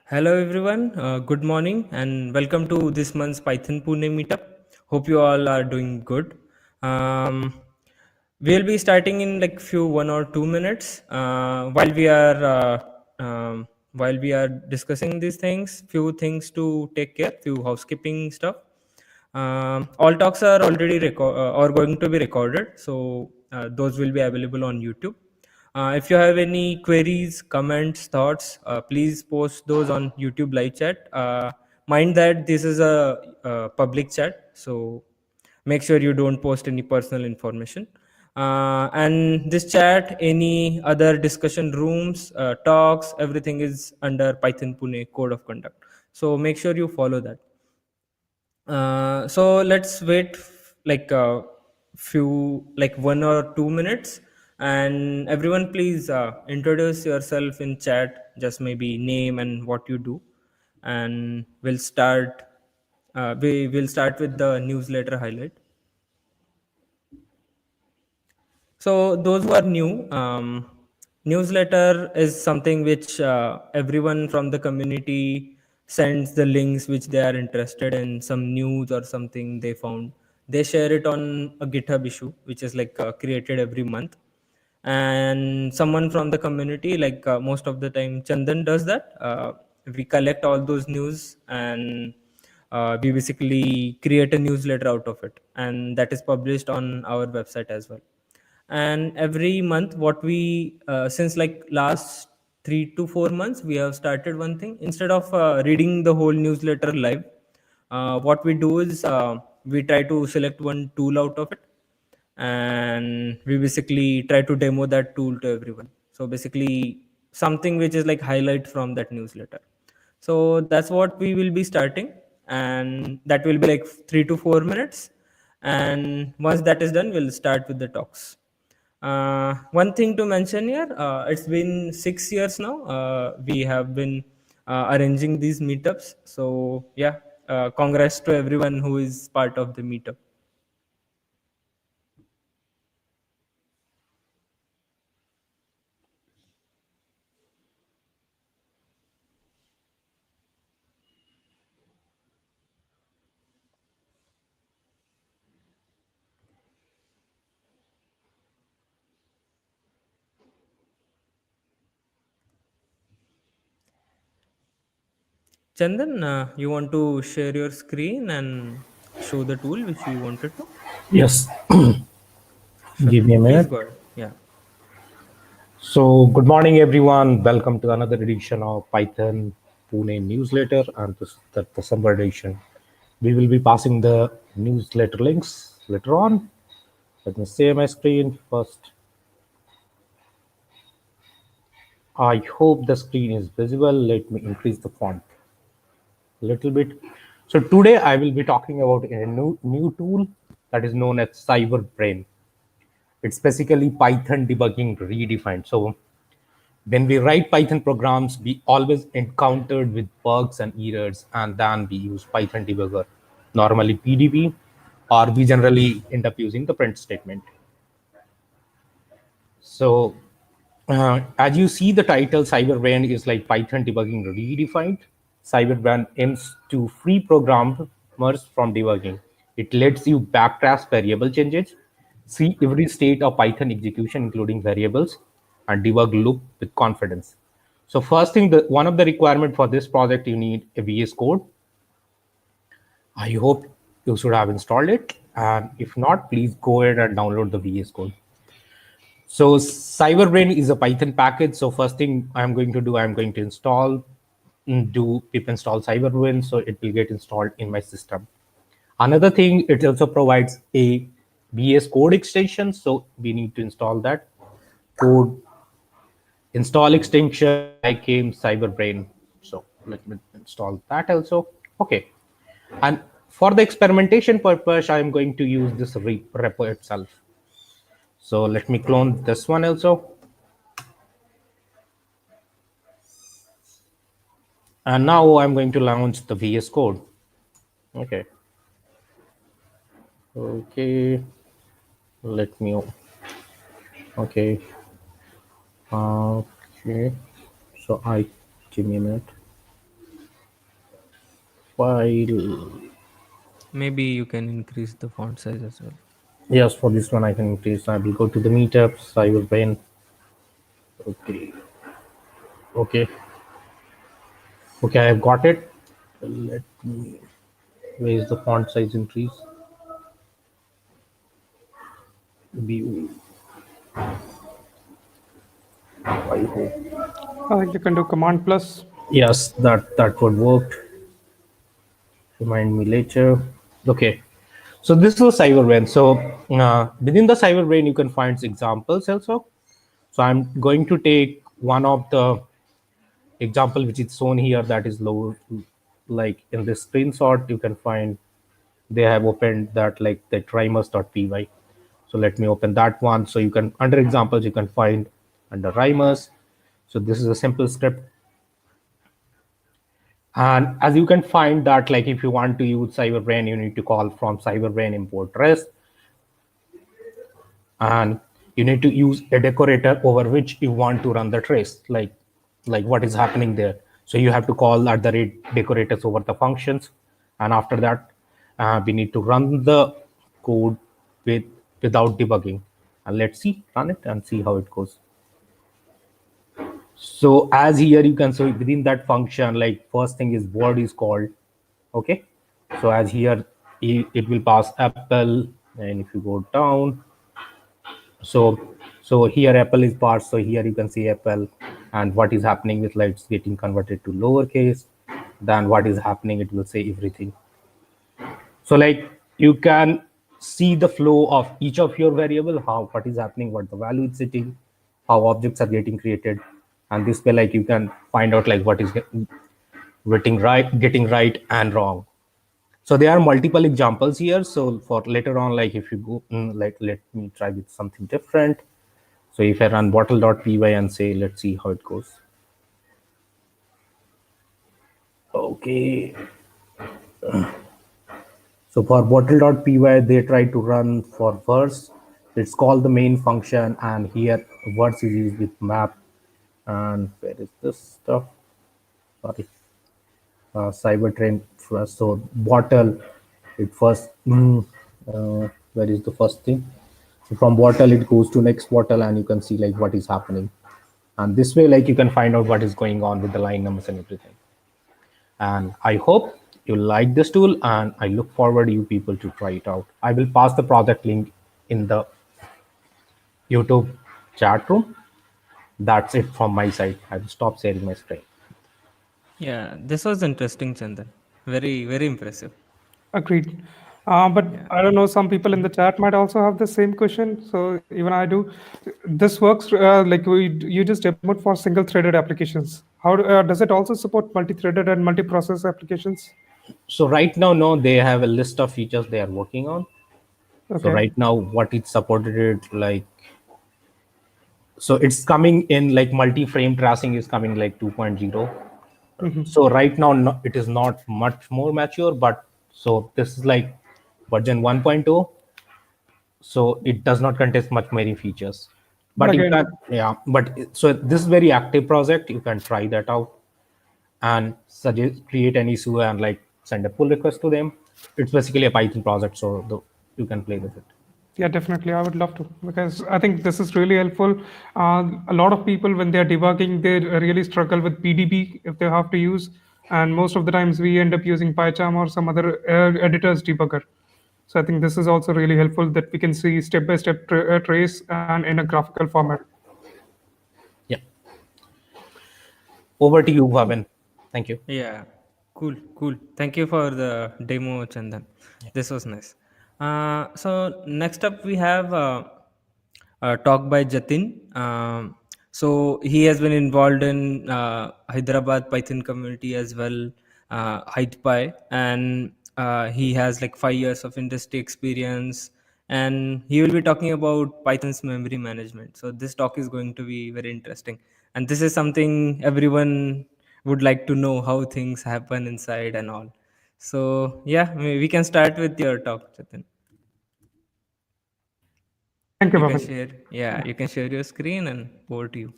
Hello everyone, good morning and welcome to this month's PythonPune meetup. Hope you all are doing good. Um, we'll be starting in like few 1 or 2 minutes. While we are discussing these things, few things to take care, few housekeeping stuff. All talks are already are going to be recorded, so those will be available on YouTube. If you have any queries, comments, thoughts, please post those on YouTube live chat. Mind that this is a public chat, so make sure you don't post any personal information. And this chat, any other discussion rooms, talks, everything is under Python Pune Code of Conduct. So make sure you follow that. So let's wait like a few, like 1 or 2 minutes, and everyone please introduce yourself in chat, just maybe name and what you do, and we'll start. We will start with the newsletter highlight. So those who are new, newsletter is something which everyone from the community sends the links which they are interested in, some news or something they found. They share it on a GitHub issue, which is like created every month. And someone from the community, like most of the time, Chandan does that. We collect all those news and we basically create a newsletter out of it, and that is published on our website as well. And every month what we since like last 3 to 4 months we have started one thing. Instead of reading the whole newsletter live, what we do is we try to select one tool out of it, and we basically try to demo that tool to everyone. So basically something which is like highlight from that newsletter. So that's what we will be starting, and that will be like 3 to 4 minutes. And once that is done, we'll start with the talks. One thing to mention here, it's been 6 years now. We have been arranging these meetups. So yeah, congrats to everyone who is part of the meetup. Chandan, you want to share your screen and show the tool which you wanted to? Yes, Sure. give me a Please minute. go ahead. Yeah. So, good morning, everyone. Welcome to another edition of Python Pune newsletter, and this is the December edition. We will be passing the newsletter links later on. Let me share my screen first. I hope the screen is visible. Let me increase the font a little bit. So, today I will be talking about a new tool that is known as CyberBrain. It's basically Python debugging redefined. So, when we write Python programs, we always encountered with bugs and errors, and then we use Python debugger, normally PDB, or we generally end up using the print statement. So as you see the title, Cyberbrain is like Python debugging redefined. Cyberbrain aims to free programmers from debugging. It lets you backtrace variable changes, see every state of Python execution, including variables, and debug loop with confidence. So first thing, one of the requirement for this project, you need a VS Code. I hope you should have installed it. And if not, please go ahead and download the VS Code. So Cyberbrain is a Python package. So first thing I'm going to do, I'm going to do pip install Cyberbrain, so it will get installed in my system. Another thing, it also provides a VS Code extension, so we need to install that code install extension came Cyberbrain. So let me install that also. Okay, and for the experimentation purpose, I'm going to use this repo itself. So let me clone this one also. And now I'm going to launch the VS Code. Okay. Okay. Let me. Okay. Okay. So I give me a minute. file. Maybe you can increase the font size as well. Yes, for this one I can increase. I will go to the meetups. I will bring. Okay, okay, okay. I have got it. Let me. Where is the font size increase? View. I hope. You can do Command plus. Yes, that would work. Remind me later. Okay, so this is a cyber brain. So within the cyber brain, you can find examples also. So I'm going to take one of the example which is shown here, that is low, like in this screenshot you can find they have opened that, like the trimers.py. So let me open that one. So you can, under examples, you can find under rhymers. So this is a simple script. And as you can find that, like if you want to use cyberbrain, you need to call from cyberbrain import rest, and you need to use a decorator over which you want to run the trace, like what is happening there. So you have to call at the rate decorators over the functions, and after that we need to run the code with without debugging. And let's see, run it and see how it goes. So as here you can, so within that function, like first thing is word is called. Okay, so as here it will pass apple, and if you go down, so so here apple is passed, so here you can see apple. And what is happening with, like, it's getting converted to lowercase, then what is happening, it will say everything. So like you can see the flow of each of your variable, how what is happening, what the value is sitting, how objects are getting created. And this way, like, you can find out like what is getting right and wrong. So there are multiple examples here. So for later on, like if you go, like let me try with something different. So if I run bottle.py and say, let's see how it goes. Okay. So for bottle.py, they try to run for verse. It's called the main function, and here verse is used with map. And where is this stuff? Sorry. Cybertrain first. So bottle, it first. Where is the first thing? So from bottle, it goes to next bottle, and you can see like what is happening. And this way, like you can find out what is going on with the line numbers and everything. And I hope you like this tool, and I look forward you people to try it out. I will pass the project link in the YouTube chat room. That's it from my side. I will stop sharing my screen. Yeah, this was interesting, Chandan. Very, very impressive. Agreed. But Yeah. I don't know, some people in the chat might also have the same question. So even I do. This works like you just demoed for single-threaded applications. How does it also support multi-threaded and multi-process applications? So right now, no, they have a list of features they are working on. So Okay. right now, what it supported, it like, so it's coming in like multi-frame tracing is coming like 2.0. So right now, no, it is not much more mature, but so this is like version 1.0. So it does not contain much many features, But but you again, can, yeah, so this is very active project, you can try that out and suggest, create an issue, and like send a pull request to them. It's basically a Python project, so you can play with it. yeah, definitely. I would love to, because I think this is really helpful. A lot of people, when they're debugging, they really struggle with PDB if they have to use. And most of the times we end up using PyCharm or some other editor's debugger. So I think this is also really helpful that we can see step-by-step trace and in a graphical format. Yeah, over to you, Bhavan. Thank you. Yeah, cool, cool. Thank you for the demo, Chandan. This was nice. So next up we have a talk by Jatin. So he has been involved in Hyderabad Python community as well, HydePy, and he has like 5 years of industry experience. And he will be talking about Python's memory management. So this talk is going to be very interesting, and this is something everyone would like to know how things happen inside and all. So yeah, we can start with your talk, Jatin. Thank you, You can Bhavin. share, yeah, you can share your screen and over to you.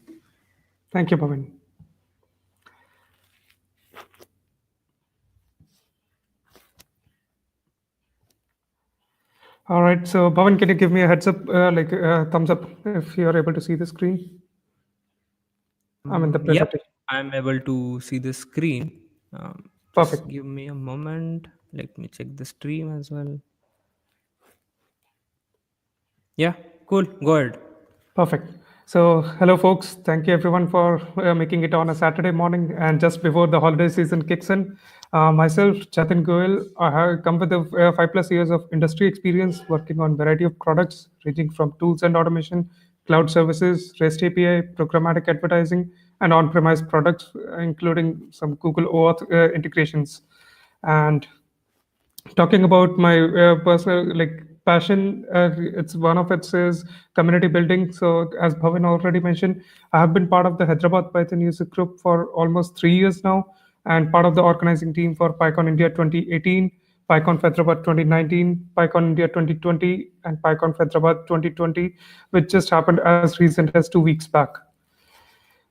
Thank you, Bhavin. All right. So, Bhavan, can you give me a heads up, like thumbs up, if you're able to see the screen? I'm in the Yep, presentation. I'm able to see the screen. Perfect. Just give me a moment. Let me check the stream as well. Yeah, cool. Go ahead. Perfect. So, hello, folks. Thank you, everyone, for making it on a Saturday morning and just before the holiday season kicks in. Myself, Jatin Goel, I have come with 5+ years of industry experience working on variety of products ranging from tools and automation, cloud services, REST API, programmatic advertising, and on-premise products, including some Google OAuth integrations. And talking about my personal like passion, it's one of it is community building. So as Bhavin already mentioned, I have been part of the Hyderabad Python user group for almost 3 years now, and part of the organizing team for PyCon India 2018, PyCon Hyderabad 2019, PyCon India 2020, and PyCon Hyderabad 2020, which just happened as recent as 2 weeks back.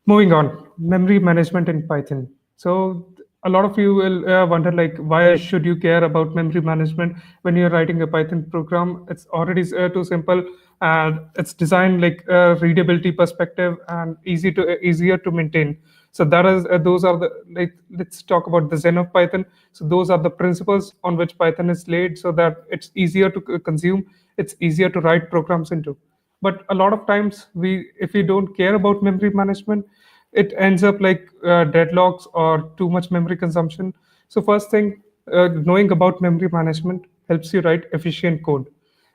Moving on, memory management in Python. So a lot of you will wonder like why should you care about memory management when you're writing a Python program? It's already too simple, and it's designed like a readability perspective and easier to maintain. So that is those are the like let's talk about the Zen of Python. So those are the principles on which Python is laid so that it's easier to consume, it's easier to write programs into. But a lot of times we if we don't care about memory management, it ends up like deadlocks or too much memory consumption. So first thing, knowing about memory management helps you write efficient code.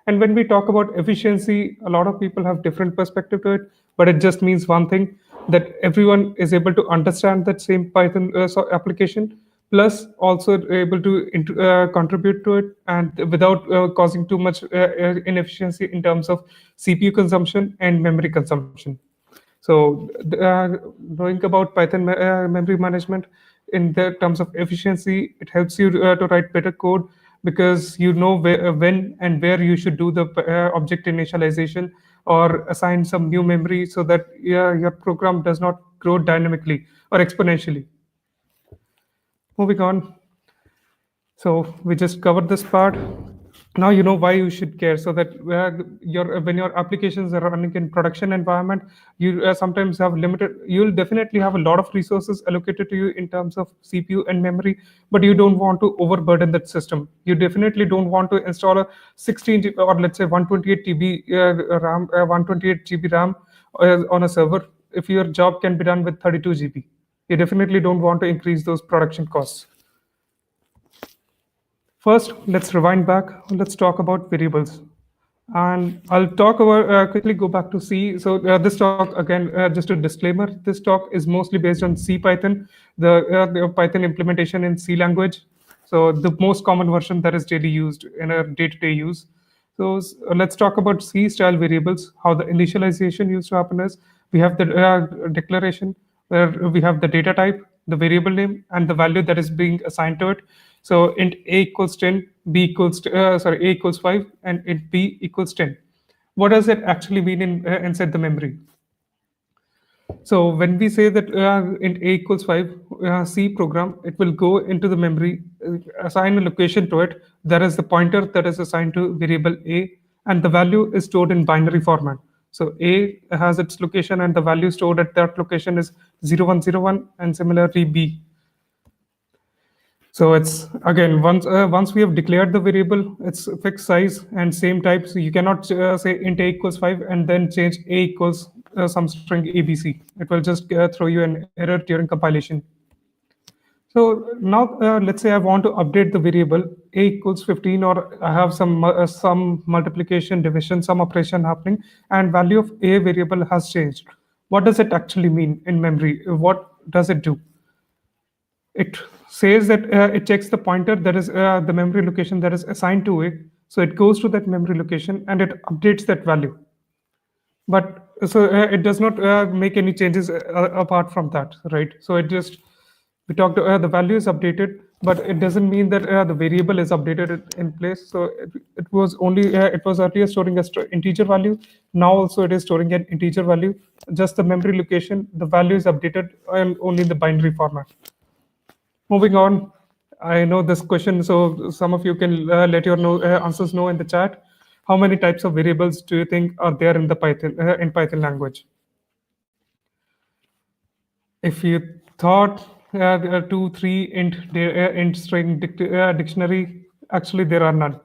And when we talk about efficiency, a lot of people have different perspective to it, but it just means one thing, that everyone is able to understand that same Python application, plus also able to contribute to it, and without causing too much inefficiency in terms of CPU consumption and memory consumption. So, knowing about Python memory management in the terms of efficiency, it helps you to write better code because you know when and where you should do the object initialization or assign some new memory so that your program does not grow dynamically or exponentially. Moving on, so we just covered this part. Now you know why you should care, so that your when your applications are running in production environment, you sometimes have limited. You'll definitely have a lot of resources allocated to you in terms of CPU and memory, but you don't want to overburden that system. You definitely don't want to install a 16 GB or let's say 128 GB RAM, 128 GB RAM on a server if your job can be done with 32 GB. You definitely don't want to increase those production costs. First, let's rewind back. Let's talk about variables. And I'll talk about quickly go back to C. So this talk again, just a disclaimer. This talk is mostly based on C Python, the Python implementation in C language. So the most common version that is daily used in a day-to-day use. So let's talk about C style variables. How the initialization used to happen is we have the declaration where we have the data type, the variable name, and the value that is being assigned to it. So int a equals 10, b equals a equals 5, and int b equals 10. What does it actually mean inside the memory? So when we say that int a equals 5, C program, it will go into the memory, assign a location to it. There is the pointer that is assigned to variable a, and the value is stored in binary format. So a has its location, and the value stored at that location is 0101, and similarly b. So it's again once we have declared the variable, it's fixed size and same type. So you cannot say int a equals 5 and then change a equals some string abc. It will just throw you an error during compilation. So now let's say I want to update the variable a equals 15, or I have some multiplication, division, some operation happening, and value of a variable has changed. What does it actually mean in memory? What does it do? It says that it checks the pointer that is the memory location that is assigned to it. So it goes to that memory location and it updates that value. But so it does not make any changes apart from that, right? So it just we talked the value is updated, but it doesn't mean that the variable is updated in place. So it was only it was earlier storing a integer value. Now also it is storing an integer value. Just the memory location, the value is updated and only in the binary format. Moving on, I know this question, so some of you can let your answers know in the chat. how many types of variables do you think are there in the Python language? If you thought there are 2, 3 int string dictionary, actually there are none.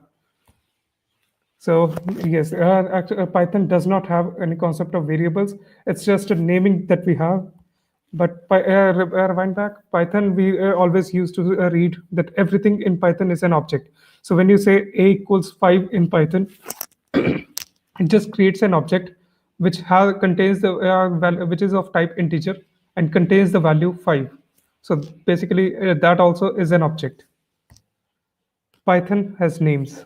So yes, Python does not have any concept of variables. It's just a naming that we have. But rewind back, Python, we always used to read that everything in Python is an object. So when you say a equals 5 in Python, it just creates an object which contains the value, which is of type integer and contains the value 5. So basically, that also is an object. Python has names.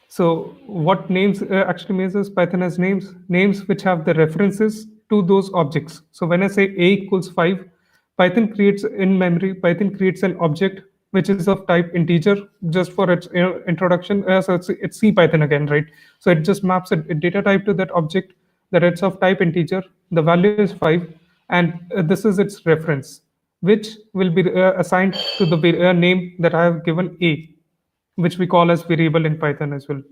So what names actually means is Python has names which have the references to those objects. So when I say a equals 5, Python creates an object which is of type integer just for its introduction. So it's C Python again, right? So it just maps a data type to that object that it's of type integer. The value is 5, and this is its reference, which will be assigned to the name that I have given a, which we call as variable in Python as well.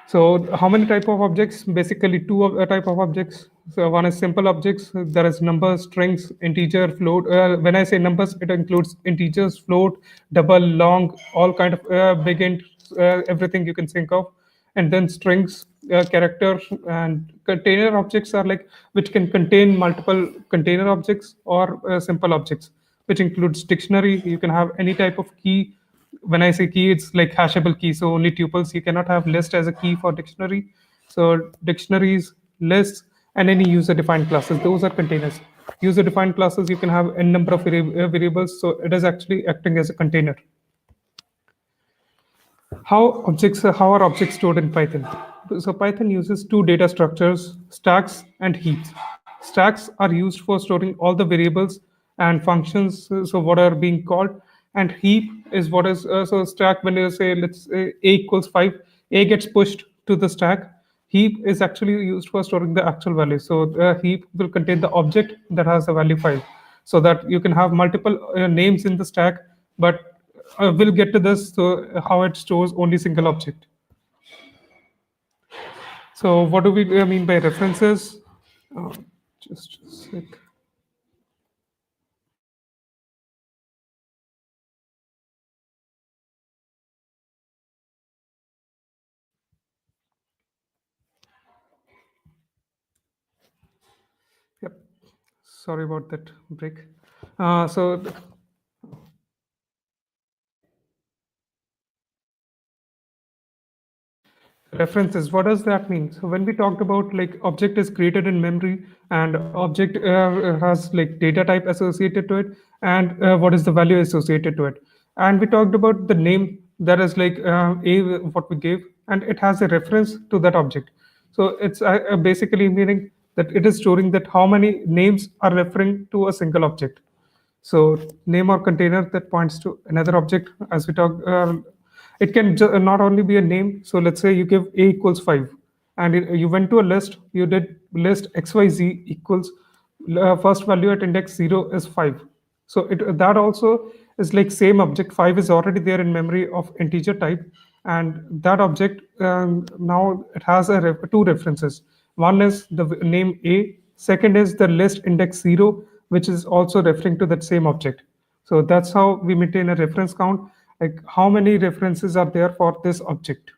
So how many type of objects? Basically two type of objects. So one is simple objects. There is numbers, strings, integer, float. When I say numbers, it includes integers, float, double, long, all kind of big int, everything you can think of. And then strings, character, and container objects are like which can contain multiple container objects or simple objects, which includes dictionary. You can have any type of key. When I say key, it's like hashable key, so only tuples. You cannot have list as a key for dictionary. So dictionaries, lists, and any user-defined classes, those are containers. User-defined classes, you can have n number of variables, so it is actually acting as a container. How are objects stored in Python? So Python uses two data structures, stacks and heaps. Stacks are used for storing all the variables and functions, so what are being called, and heap is what is so stack. When you say let's say a equals 5, a gets pushed to the stack. Heap is actually used for storing the actual value. So the heap will contain the object that has the value 5, so that you can have multiple names in the stack, but we'll get to this, so how it stores only single object. So what do we mean by references? Just a sec. Yep. Sorry about that break. So references, what does that mean? So when we talked about like object is created in memory and object has like data type associated to it, and what is the value associated to it, and we talked about the name that is like a what we gave, and it has a reference to that object. So it's basically meaning that it is storing that how many names are referring to a single object. So name or container that points to another object, as we talked. It can not only be a name. So let's say you give a equals 5, and you went to a list. You did list xyz equals first value at index 0 is 5. So that also is like same object. 5 is already there in memory of integer type, and that object now it has two references. One is the name a. Second is the list index 0, which is also referring to that same object. So that's how we maintain a reference count, like how many references are there for this object.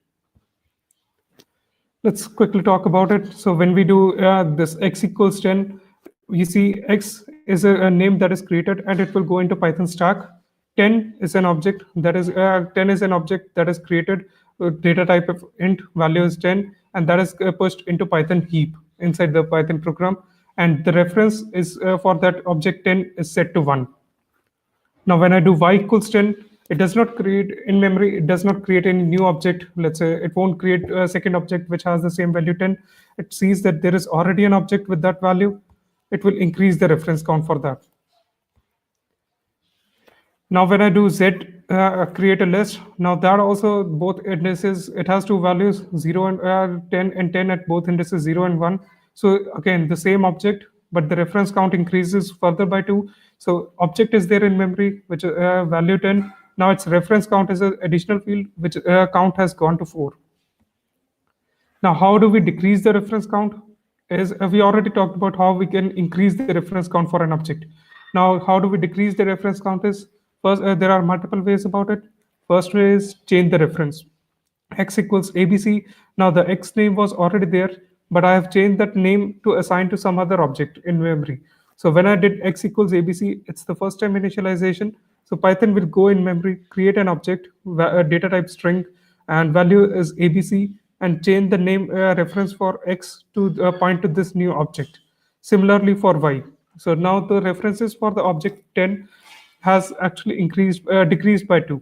Let's quickly talk about it. So when we do this x equals 10, you see x is a name that is created and it will go into Python stack. 10 is an object that is 10 is an object that is created with data type of int, value is 10, and that is pushed into Python heap inside the Python program. And the reference is for that object 10 is set to 1. Now, when I do y equals 10, it does not create in memory, it does not create any new object. Let's say it won't create a second object which has the same value 10. It sees that there is already an object with that value. It will increase the reference count for that. Now, when I do z create a list, now that also both indices, it has two values 0 and 10 and 10 at both indices 0 and 1. So again, the same object, but the reference count increases further by 2. So object is there in memory, which value 10. Now its reference count is an additional field, which count has gone to 4. Now, how do we decrease the reference count? Is we already talked about how we can increase the reference count for an object. Now, how do we decrease the reference count? Is first there are multiple ways about it. First way is change the reference. X equals ABC. Now the X name was already there, but I have changed that name to assign to some other object in memory. So when I did X equals ABC, it's the first time initialization. So Python will go in memory, create an object, a data type string, and value is ABC, and change the name reference for X to point to this new object. Similarly for Y. So now the references for the object 10 has actually decreased by 2.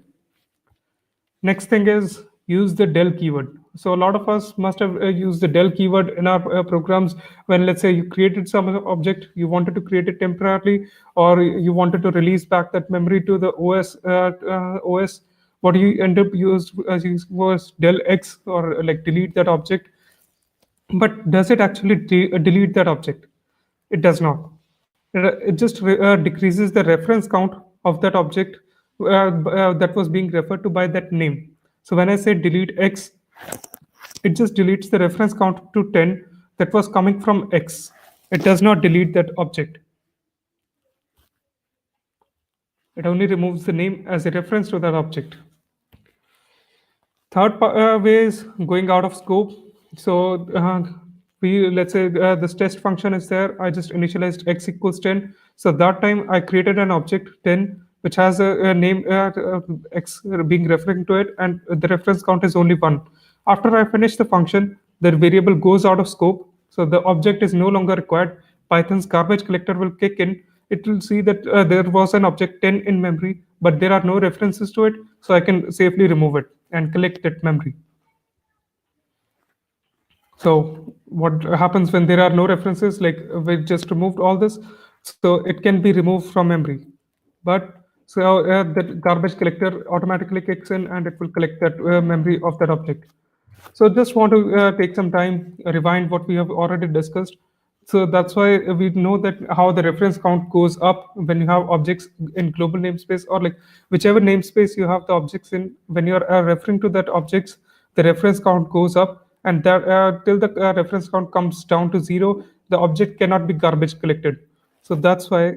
Next thing is use the del keyword. So a lot of us must have used the del keyword in our programs when, let's say, you created some object, you wanted to create it temporarily, or you wanted to release back that memory to the OS. What you end up used as was del X, or like delete that object. But does it actually delete that object? It does not. It just decreases the reference count of that object that was being referred to by that name. So when I say delete X, it just deletes the reference count to 10 that was coming from X. It does not delete that object. It only removes the name as a reference to that object. Third way is going out of scope. So let's say this test function is there. I just initialized X equals 10. So that time I created an object 10 which has a name X being referring to it, and the reference count is only 1. After I finish the function, the variable goes out of scope. So the object is no longer required. Python's garbage collector will kick in. It will see that there was an object 10 in memory, but there are no references to it, so I can safely remove it and collect that memory. So what happens when there are no references? Like we just removed all this, so it can be removed from memory. But so that garbage collector automatically kicks in and it will collect that memory of that object. So just want to take some time, rewind what we have already discussed. So that's why we know that how the reference count goes up when you have objects in global namespace, or like whichever namespace you have the objects in. When you are referring to that objects, the reference count goes up, and that till the reference count comes down to 0, the object cannot be garbage collected. So that's why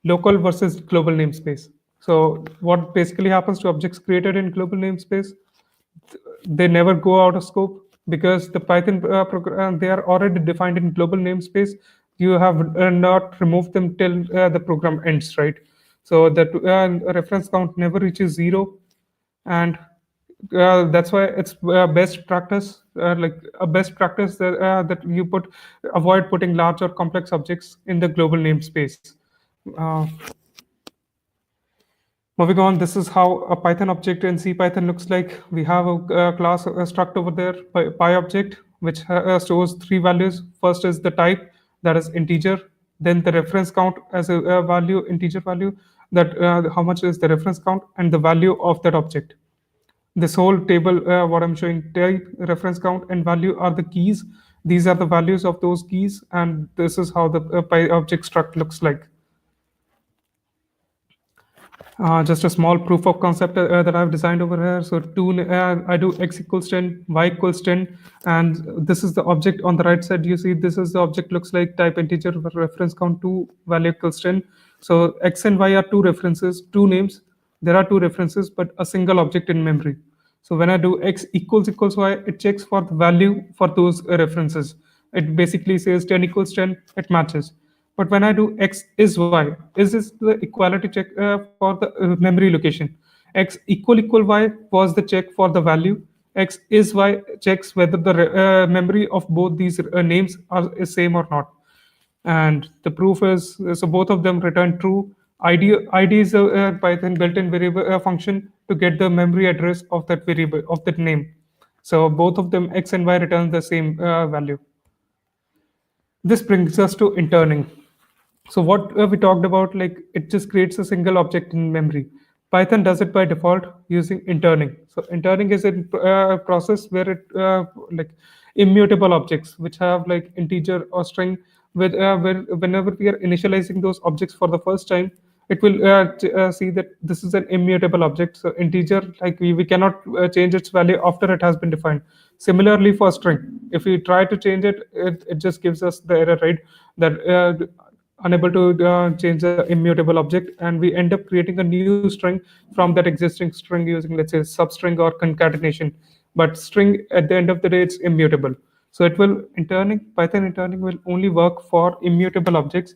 local versus global namespace. So what basically happens to objects created in global namespace? They never go out of scope because the Python program, they are already defined in global namespace. You have not removed them till the program ends, right? So that reference count never reaches 0, and that's why it's best practice, like a best practice that you avoid putting large or complex objects in the global namespace. Uh, Moving on, this is how a Python object in CPython looks like. We have a class, a struct over there, PyObject, which stores 3 values. First is the type, that is integer. Then the reference count as a value, integer value, that how much is the reference count, and the value of that object. This whole table, what I'm showing, type, reference count, and value are the keys. These are the values of those keys, and this is how the PyObject struct looks like. Just a small proof of concept that I've designed over here. So I do x equals 10, y equals 10, and this is the object on the right side. You see this is the object looks like type integer, reference count 2, value equals 10. So x and y are two references, two names. There are two references, but a single object in memory. So when I do x equals y, it checks for the value for those references. It basically says 10 equals 10, it matches. But when I do x is y, is the equality check for the memory location. X equal y was the check for the value. X is y checks whether the memory of both these names is same or not. And the proof is, so both of them return true. ID is a Python built-in variable function to get the memory address of that variable, of that name. So both of them, x and y, return the same value. This brings us to interning. So what we talked about, like it just creates a single object in memory. Python does it by default using interning. So interning is a process where it like immutable objects which have like integer or string, with whenever we are initializing those objects for the first time, it will see that this is an immutable object. So integer, like we cannot change its value after it has been defined. Similarly for string, if we try to change it, it just gives us the error, right? That unable to change the immutable object, and we end up creating a new string from that existing string using, let's say, substring or concatenation. But string at the end of the day, it's immutable. So it will interning Python interning will only work for immutable objects.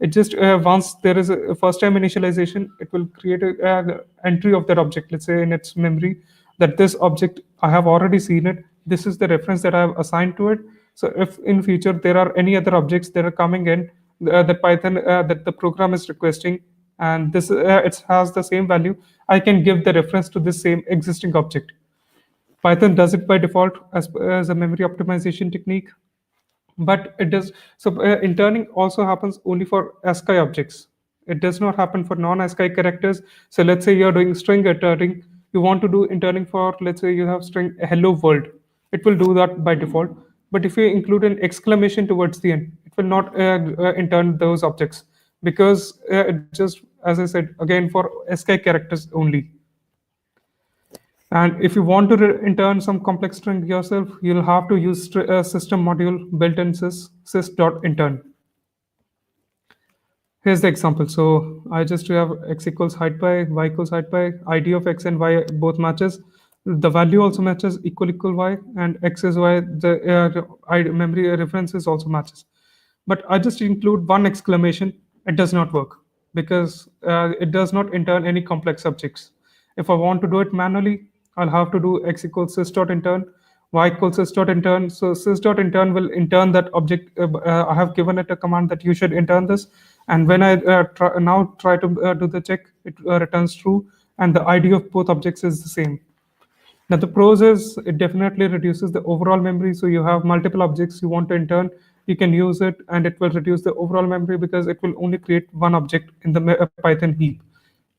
It just once there is a first time initialization, it will create a entry of that object, let's say in its memory, that this object I have already seen it. This is the reference that I have assigned to it. So if in future there are any other objects that are coming in, that Python that the program is requesting, and this it has the same value, I can give the reference to this same existing object. Python does it by default as a memory optimization technique, but it does so. Interning also happens only for ASCII objects. It does not happen for non-ASCII characters. So let's say you're doing string interning, you want to do interning for, let's say you have string hello world, it will do that by default. But if you include an exclamation towards the end, it will not intern those objects, because it just, as I said, again for ASCII characters only. And if you want to intern some complex string yourself, you'll have to use a system module built in sys.intern. Here's the example. So I just have x equals height by, y equals height by, id of x and y both matches. The value also matches, equal y, and x is y. The memory references also matches. But I just include one exclamation. It does not work because it does not intern any complex objects. If I want to do it manually, I'll have to do x equals sys.intern, y equals sys.intern. So sys.intern will intern that object. I have given it a command that you should intern this. And when I try to do the check, it returns true. And the ID of both objects is the same. Now the pros is it definitely reduces the overall memory. So you have multiple objects you want to intern, you can use it, and it will reduce the overall memory because it will only create one object in the Python heap.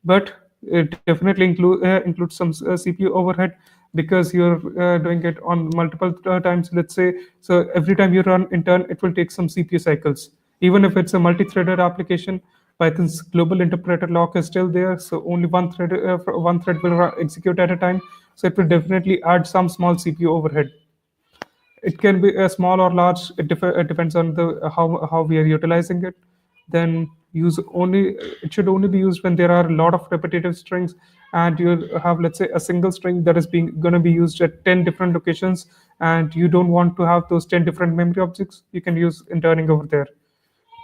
But it definitely includes some CPU overhead because you're doing it on multiple times. Let's say, so every time you run intern, it will take some CPU cycles. Even if it's a multi-threaded application, Python's global interpreter lock is still there, so only one thread will execute at a time. So it will definitely add some small CPU overhead. It can be small or large. It depends on the how we are utilizing it. Then use only it should only be used when there are a lot of repetitive strings, and you have, let's say, a single string that is going to be used at 10 different locations, and you don't want to have those 10 different memory objects. You can use interning over there.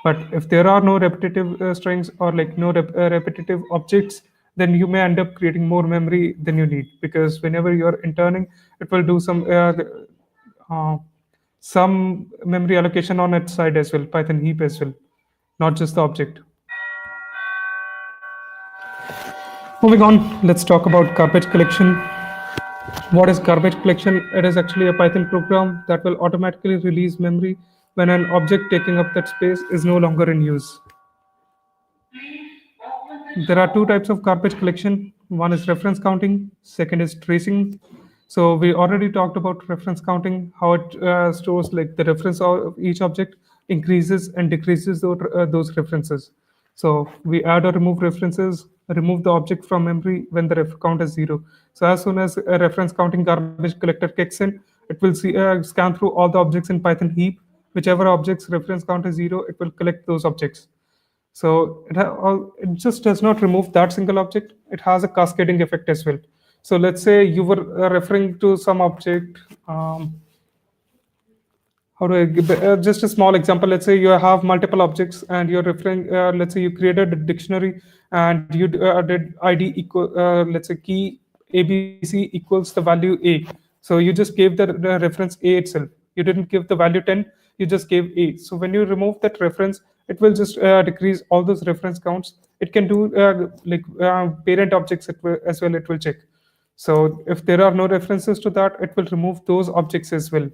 But if there are no repetitive strings or like no repetitive objects, then you may end up creating more memory than you need, because whenever you're interning, it will do some memory allocation on its side as well, Python heap as well, not just the object. Moving on, let's talk about garbage collection. What is garbage collection? It is actually a Python program that will automatically release memory when an object taking up that space is no longer in use. There are two types of garbage collection. One is reference counting, second is tracing. So we already talked about reference counting, how it stores like the reference of each object, increases and decreases those references. So we add or remove references, remove the object from memory when the ref count is 0. So as soon as a reference counting garbage collector kicks in, it will scan through all the objects in Python heap. Whichever object's reference count is 0, it will collect those objects. So it just does not remove that single object. It has a cascading effect as well. So let's say you were referring to some object. How do I give just a small example? Let's say you have multiple objects and you're referring. Let's say you created a dictionary and you did ID equal. Let's say key ABC equals the value A. So you just gave the reference A itself. You didn't give the value 10. You just gave A. So when you remove that reference, it will just decrease all those reference counts. It can do parent objects as well. It will check. So if there are no references to that, it will remove those objects as well.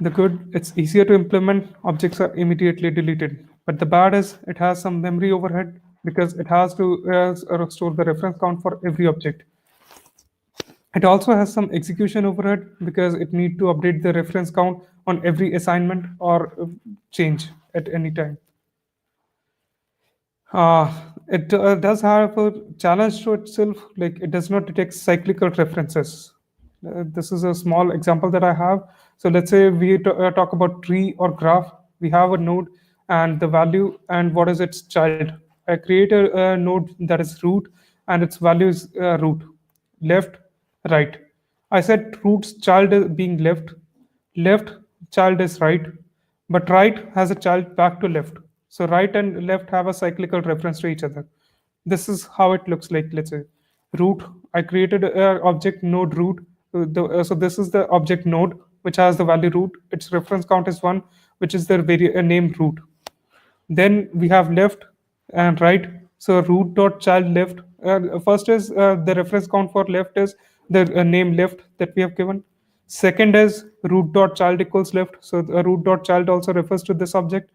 The good, it's easier to implement. Objects are immediately deleted. But the bad is it has some memory overhead because it has to store the reference count for every object. It also has some execution overhead because it needs to update the reference count on every assignment or change at any time. It does have a challenge to itself, like it does not detect cyclical references. This is a small example that I have. So let's say we talk about tree or graph. We have a node and the value and what is its child. I create a node that is root and its value is root, left, right. I said root's child is being left child is right, but right has a child back to left. So right and left have a cyclical reference to each other. This is how it looks like. Let's say root. I created a object node root. So this is the object node which has the value root. Its reference count is one, which is the name root. Then we have left and right. So root dot child left. First is the reference count for left is the name left that we have given. Second is root dot child equals left. So the root dot child also refers to this object.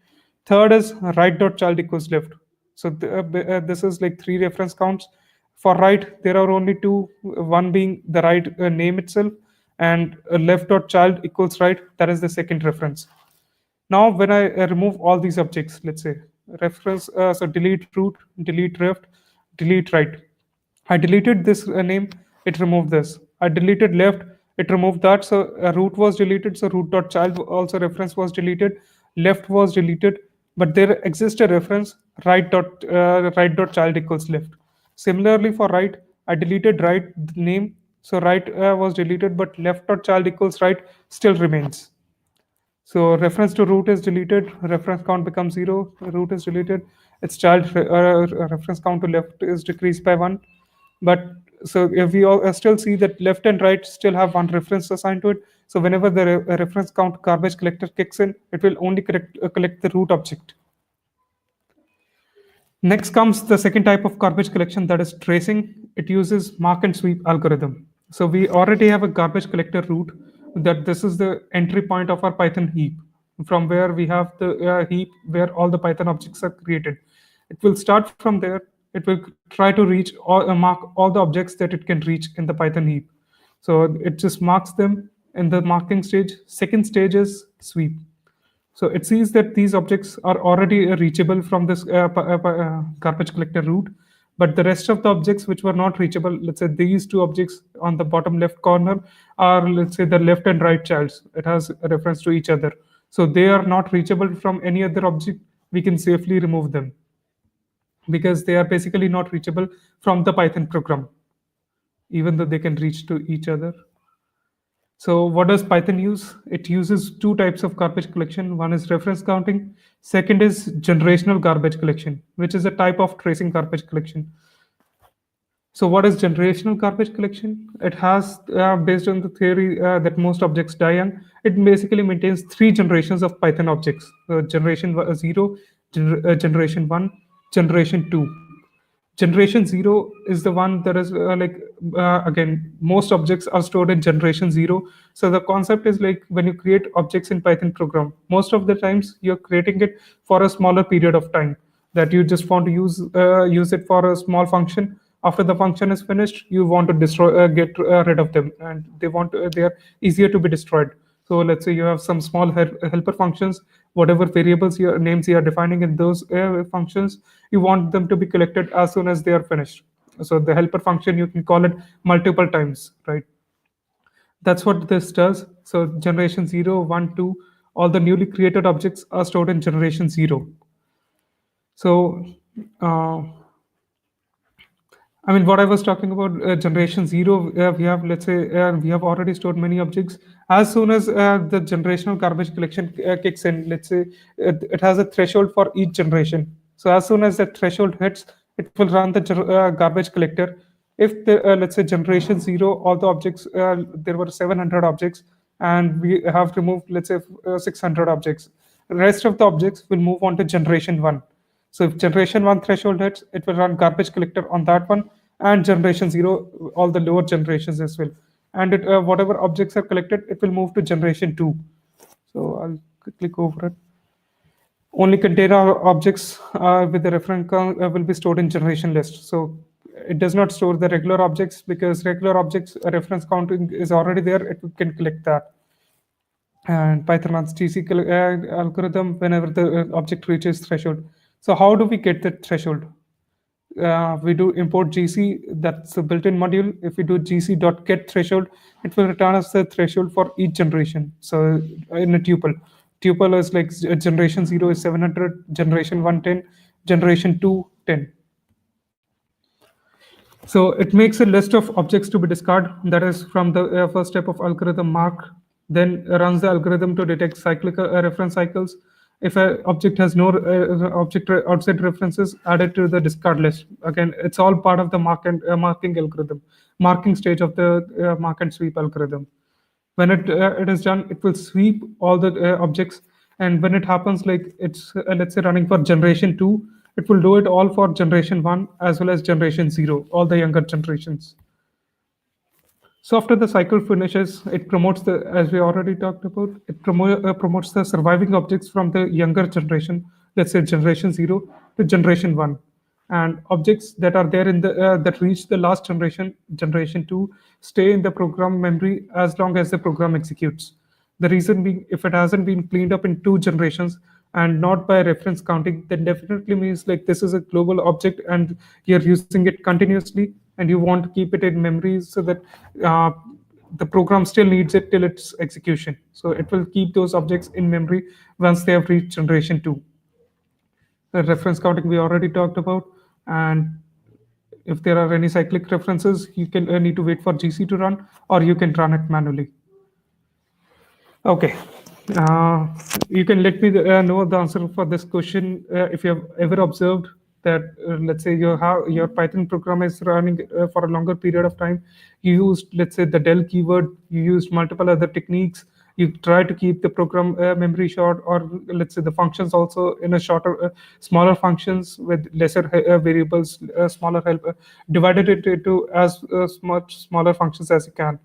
Third is right dot child equals left. So this is like three reference counts. For right, there are only two. One being the right name itself, and left dot child equals right. That is the second reference. Now, when I remove all these objects, let's say reference, so delete root, delete left, delete right. I deleted this name, it removed this. I deleted left, it removed that. So root was deleted. So root dot child also reference was deleted. Left was deleted, but there exists a reference right dot child equals left. Similarly for right, I deleted right name. So right was deleted, but left dot child equals right still remains. So reference to root is deleted, reference count becomes zero, root is deleted, its child reference count to left is decreased by one. But so if we all still see that left and right still have one reference assigned to it. So whenever the reference count garbage collector kicks in, it will only collect the root object. Next comes the second type of garbage collection, that is tracing. It uses mark and sweep algorithm. So we already have a garbage collector root that this is the entry point of our Python heap from where we have the heap where all the Python objects are created. It will start from there. It will try to reach or mark all the objects that it can reach in the Python heap. So it just marks them in the marking stage. Second stage is sweep. So it sees that these objects are already reachable from this garbage collector root, but the rest of the objects which were not reachable, let's say these two objects on the bottom left corner are, let's say, the left and right childs. It has a reference to each other. So they are not reachable from any other object. We can safely remove them because they are basically not reachable from the Python program, even though they can reach to each other. So what does Python use? It uses two types of garbage collection. One is reference counting. Second is generational garbage collection, which is a type of tracing garbage collection. So what is generational garbage collection? It has, based on the theory that most objects die young, it basically maintains three generations of Python objects. Generation 0, generation 1, generation 2. Generation 0 is the one that is again, most objects are stored in generation 0. So the concept is like when you create objects in Python program, most of the times you're creating it for a smaller period of time, that you just want to use it for a small function. After the function is finished, you want to destroy get rid of them, and they are easier to be destroyed. So let's say you have some small helper functions, whatever variables your names you are defining in those functions, you want them to be collected as soon as they are finished. So the helper function, you can call it multiple times, right? That's what this does. So generation 0, 1, 2, all the newly created objects are stored in generation 0. So I mean, what I was talking about, generation 0, we have, let's say, we have already stored many objects. As soon as the generational garbage collection kicks in, let's say it has a threshold for each generation. So as soon as that threshold hits, it will run the garbage collector. If the, let's say, generation 0, all the objects, there were 700 objects, and we have removed, let's say, 600 objects. The rest of the objects will move on to generation 1. So if generation 1 threshold hits, it will run garbage collector on that one, and generation 0, all the lower generations as well. And whatever objects are collected, it will move to generation 2. So I'll quickly go over it. Only container objects with the reference count will be stored in generation list. So it does not store the regular objects because regular objects reference counting is already there. It can collect that. And Python runs TC algorithm whenever the object reaches threshold. So how do we get the threshold? We do import gc, that's the built-in module. If we do gc.get threshold, it will return us the threshold for each generation. So in a tuple is like generation 0 is 700, generation 1 10, generation 2 10. So it makes a list of objects to be discarded. That is from the first step of algorithm mark. Then runs the algorithm to detect cyclical reference cycles. If an object has no object outside references, add it to the discard list. Again, it's all part of the marking algorithm, marking stage of the mark and sweep algorithm. When it is done, it will sweep all the objects, and when it happens, like it's let's say running for generation 2, it will do it all for generation 1 as well as generation 0, all the younger generations. So after the cycle finishes, it promotes the, as we already talked about, it promotes the surviving objects from the younger generation, let's say generation 0 to generation 1. And objects that are there in the that reach the last generation, generation 2, stay in the program memory as long as the program executes. The reason being, if it hasn't been cleaned up in 2 generations and not by reference counting, then definitely means like this is a global object and you're using it continuously, and you want to keep it in memory so that uh, the program still needs it till its execution. So it will keep those objects in memory once they have reached generation 2. The reference counting we already talked about, and if there are any cyclic references, you can need to wait for GC to run, or you can run it manually. Okay. Uh, you can let me know the answer for this question if you have ever observed that, let's say, your Python program is running for a longer period of time. You used, let's say, the del keyword. You used multiple other techniques. You try to keep the program memory short, or let's say the functions also in a shorter, smaller functions with lesser variables, smaller help, divided it into as much smaller functions as you can,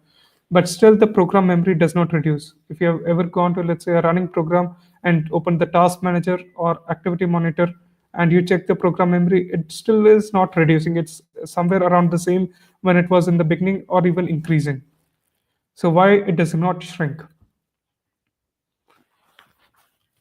but still the program memory does not reduce. If you have ever gone to, let's say, a running program and open the task manager or activity monitor and you check the program memory, it still is not reducing. It's somewhere around the same when it was in the beginning, or even increasing. So why it does not shrink?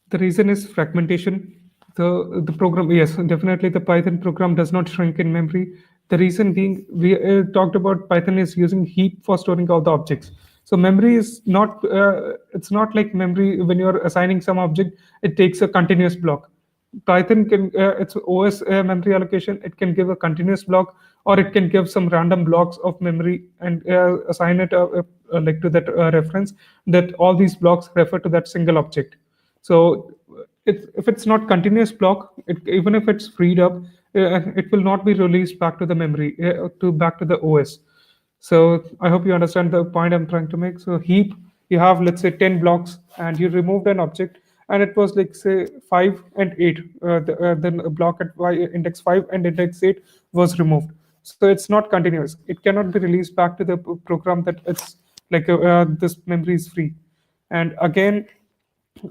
The reason is fragmentation. The program, yes, definitely the Python program does not shrink in memory. The reason being, we talked about Python is using heap for storing all the objects. So memory is not, it's not like memory when you're assigning some object, it takes a continuous block. Python can, its OS memory allocation, it can give a continuous block, or it can give some random blocks of memory and assign it like to that reference, that all these blocks refer to that single object. So if it's not continuous block, even if it's freed up, it will not be released back to the memory, back to the OS. So I hope you understand the point I'm trying to make. So heap, you have, let's say, 10 blocks, and you removed an object, and it was like, say, 5 and 8. Then a block at index 5 and index 8 was removed. So it's not continuous. It cannot be released back to the program that it's like this memory is free. And again,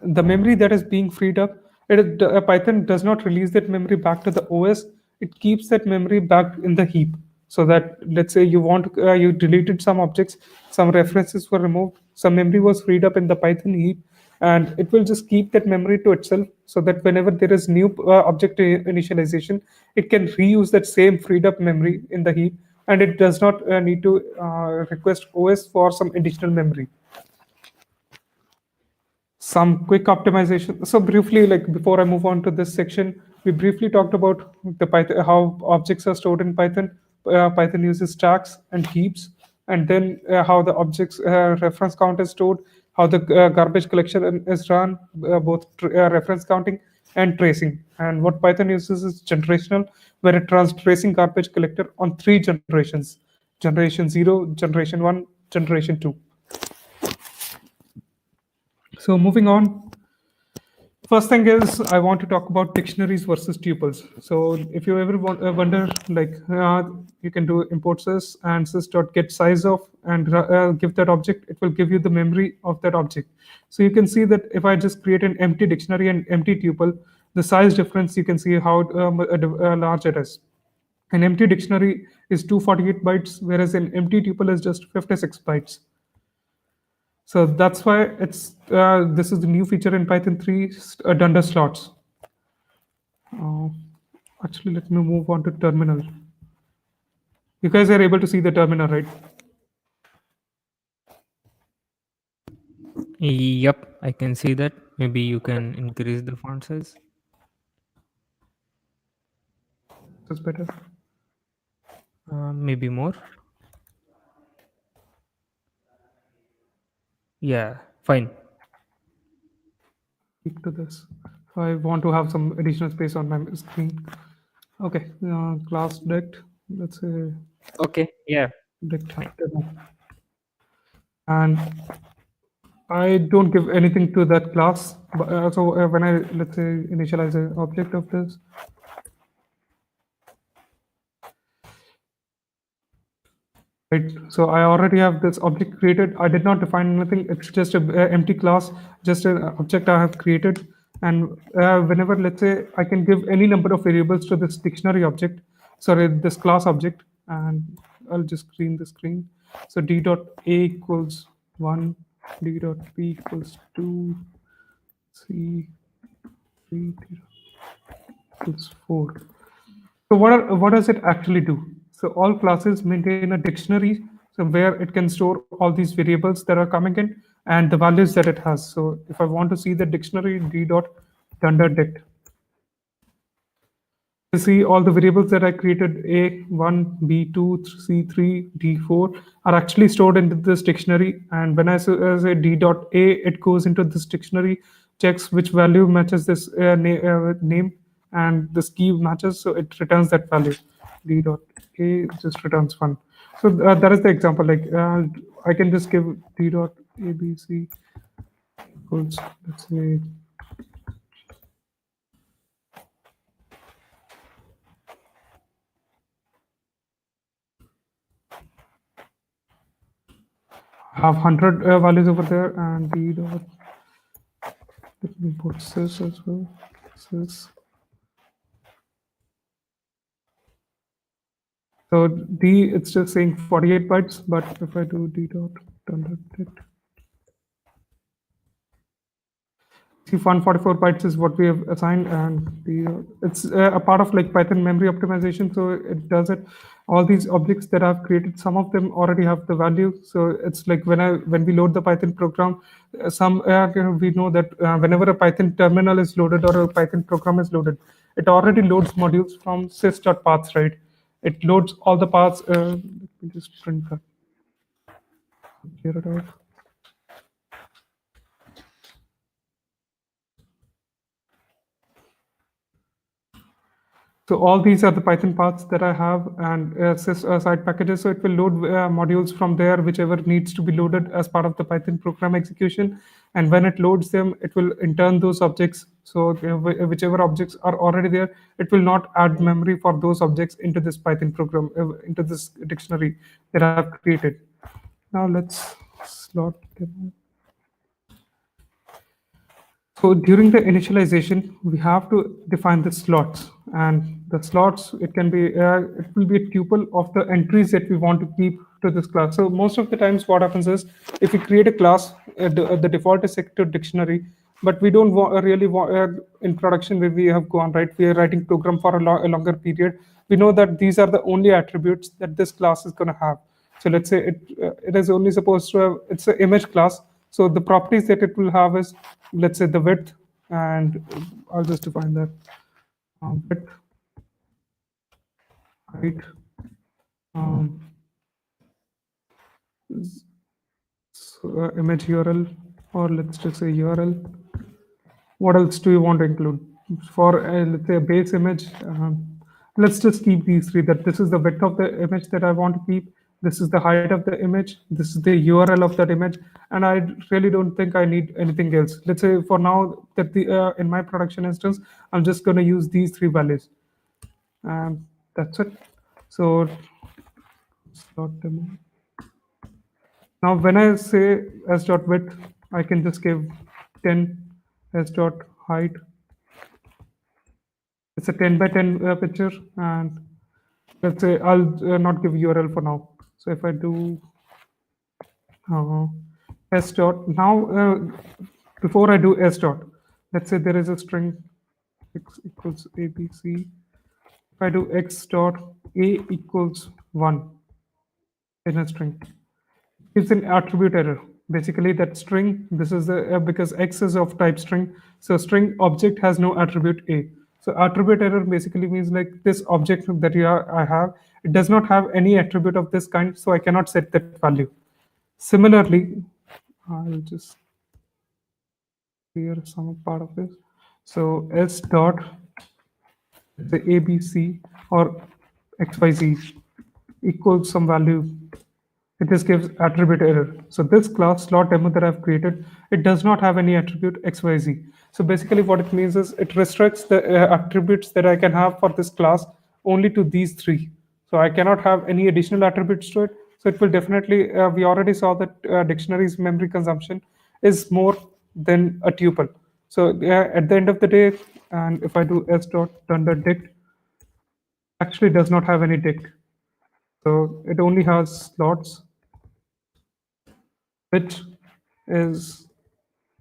the memory that is being freed up, Python does not release that memory back to the OS. It keeps that memory back in the heap. So that, let's say, you deleted some objects, some references were removed, some memory was freed up in the Python heap, and it will just keep that memory to itself, so that whenever there is new object initialization, it can reuse that same freed up memory in the heap, and it does not need to request OS for some additional memory. Some quick optimization. So briefly, like before I move on to this section, we briefly talked about the Python, how objects are stored in Python. Python uses stacks and heaps, and then how the objects reference count is stored, how the garbage collection is run, both reference counting and tracing. And what Python uses is generational, where it runs tracing garbage collector on 3 generations: generation 0, generation 1, generation 2. So moving on, first thing is I want to talk about dictionaries versus tuples. So if you ever wonder, like you can do import sys and sys.get size of, and give that object, it will give you the memory of that object. So you can see that if I just create an empty dictionary and empty tuple, the size difference, you can see how large it is. An empty dictionary is 248 bytes, whereas an empty tuple is just 56 bytes. So that's why it's this is the new feature in Python 3, dunder slots. Uh, Actually, let me move on to terminal. You guys are able to see the terminal, right? Yep, I can see that. Maybe you can increase the font size. That's better. Maybe more. Yeah, fine. Speak to this. So I want to have some additional space on my screen. Okay, class dict. Let's say Okay, yeah, dict fine. demo. And I don't give anything to that class. But when I, let's say, initialize an object of this, right? So I already have this object created. I did not define anything. It's just a empty class, just an object I have created. And whenever, let's say, I can give any number of variables to this dictionary object, sorry, this class object, and I'll just clean the screen. So d dot a equals 1, d dot b equals 2, c 3 equals 4. So what does it actually do? So all classes maintain a dictionary, so where it can store all these variables that are coming in and the values that it has. So if I want to see the dictionary, d dot dunder dict, you see all the variables that I created, A1, B2, C3, D4 are actually stored into this dictionary. And when I say D dot A, it goes into this dictionary, checks which value matches this name, and this key matches, so it returns that value. D dot A just returns 1. So that is the example. Like I can just give D dot ABC equals, let's say, have 100 values over there, and D dot, let me put this as well. This. So D, it's just saying 48 bytes, but if I do D dot it, see 144 bytes is what we have assigned, and it's a part of like Python memory optimization. So it does it. All these objects that I've created, some of them already have the value. So it's like when we load the Python program, we know that whenever a Python terminal is loaded or a Python program is loaded, it already loads modules from sys.paths, right? It loads all the paths. Let me just print that. Clear it out. So all these are the Python paths that I have, and side packages. So it will load modules from there, whichever needs to be loaded as part of the Python program execution. And when it loads them, it will in turn those objects. So whichever objects are already there, it will not add memory for those objects into this Python program, into this dictionary that I've created. Now let's slot them. So during the initialization, we have to define the slots, and the slots, it can be it will be a tuple of the entries that we want to keep to this class. So most of the times, what happens is if we create a class, the default is set to dictionary, but we don't really want in production where we have gone right. We are writing program for a longer period. We know that these are the only attributes that this class is going to have. So let's say it is only supposed to have, it's an image class. So the properties that it will have is, let's say, the width, and I'll just define that width, height, um, image URL, or let's just say URL. What else do you want to include for let's say a base image? Let's just keep these three. That this is the width of the image that I want to keep. This is the height of the image. This is the URL of that image, and I really don't think I need anything else. Let's say for now that the in my production instance, I'm just going to use these three values, and that's it. So slot demo. Now, when I say s dot width, I can just give 10, s dot height. It's a 10 by 10 picture, and let's say I'll not give URL for now. So if I do uh, s dot now, before I do s dot, let's say there is a string x equals ABC. If I do x dot a equals 1 in a string, it's an attribute error. Basically, that string, this is the because x is of type string, so string object has no attribute a. So attribute error basically means like this object that I have, it does not have any attribute of this kind, so I cannot set that value. Similarly, I'll just clear some part of this. So s dot say ABC or XYZ equals some value. It just gives attribute error. So this class slot demo that I've created, it does not have any attribute XYZ. So basically what it means is it restricts the attributes that I can have for this class only to these three. So I cannot have any additional attributes to it. So it will definitely, we already saw that dictionary's memory consumption is more than a tuple. So at the end of the day, and if I do s dot dunder dict, actually does not have any dict. So it only has slots, which is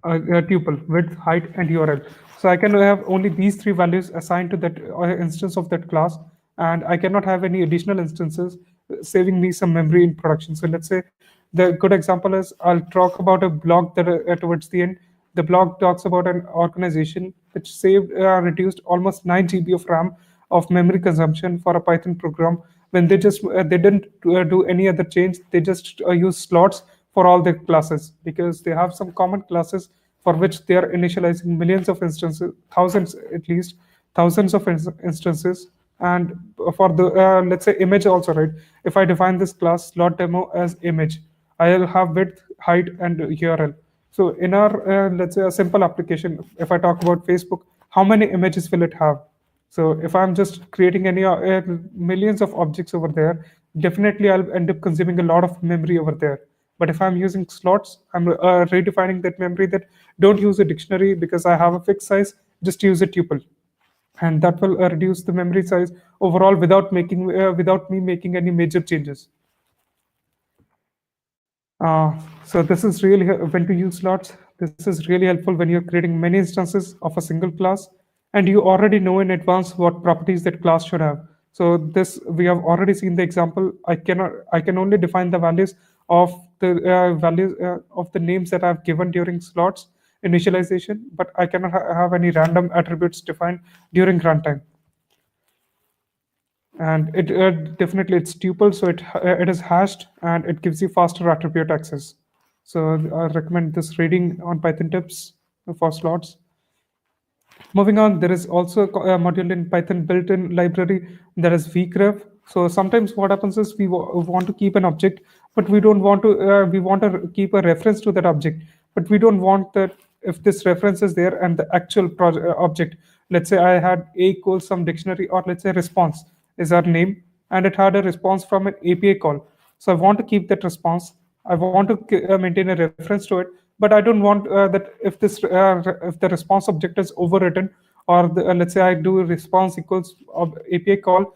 a tuple, width, height, and URL. So I can have only these three values assigned to that instance of that class, and I cannot have any additional instances, saving me some memory in production. So let's say the good example is I'll talk about a blog that towards the end. The blog talks about an organization which saved reduced almost 9 GB of RAM of memory consumption for a Python program when they just they didn't do any other change. They just use slots for all their classes because they have some common classes for which they are initializing millions of instances, thousands at least, thousands of instances. And for the let's say image also, right? If I define this class slot demo as image, I'll have width, height, and URL. So in our let's say a simple application, if I talk about Facebook, how many images will it have? So if I'm just creating any millions of objects over there, definitely I'll end up consuming a lot of memory over there. But if I'm using slots, I'm redefining that memory that don't use a dictionary because I have a fixed size, just use a tuple. And that will reduce the memory size overall without me making any major changes. So this is really when to use slots. This is really helpful when you're creating many instances of a single class, and you already know in advance what properties that class should have. So this we have already seen the example. I can only define the values of the names that I've given during slots initialization, but I cannot have any random attributes defined during runtime. And it definitely it's tuple, so it is hashed and it gives you faster attribute access. So I recommend this reading on Python tips for slots. Moving on, there is also a module in Python built-in library that is vgref. So sometimes what happens is we want to keep an object, but we don't want to. We want to keep a reference to that object, but we don't want that if this reference is there and the actual object. Let's say I had a equals some dictionary, or let's say response is our name, and it had a response from an API call. So I want to keep that response. I want to maintain a reference to it, but I don't want that if the response object is overwritten, or let's say I do response equals API call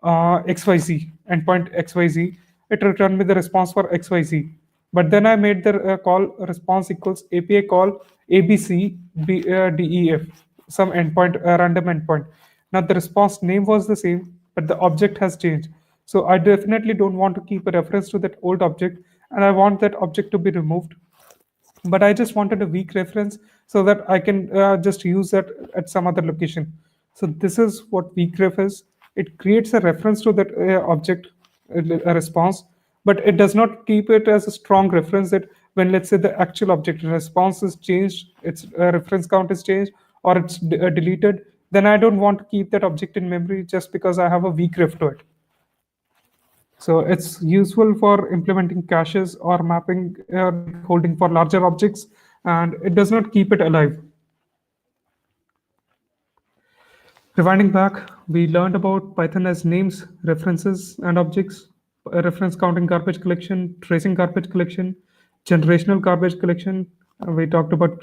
XYZ endpoint XYZ, it returned me the response for XYZ. But then I made the call response equals API call ABC DEF, some endpoint random endpoint. Now the response name was the same, but the object has changed. So I definitely don't want to keep a reference to that old object, and I want that object to be removed. But I just wanted a weak reference so that I can just use that at some other location. So this is what weakref is. It creates a reference to that object, a response, but it does not keep it as a strong reference that when, let's say, the actual object response is changed, its reference count is changed, or it's deleted, then I don't want to keep that object in memory just because I have a weak ref to it. So it's useful for implementing caches or mapping holding for larger objects, and it does not keep it alive. Rewinding back, we learned about Python as names, references, and objects, reference counting garbage collection, tracing garbage collection, generational garbage collection. We talked about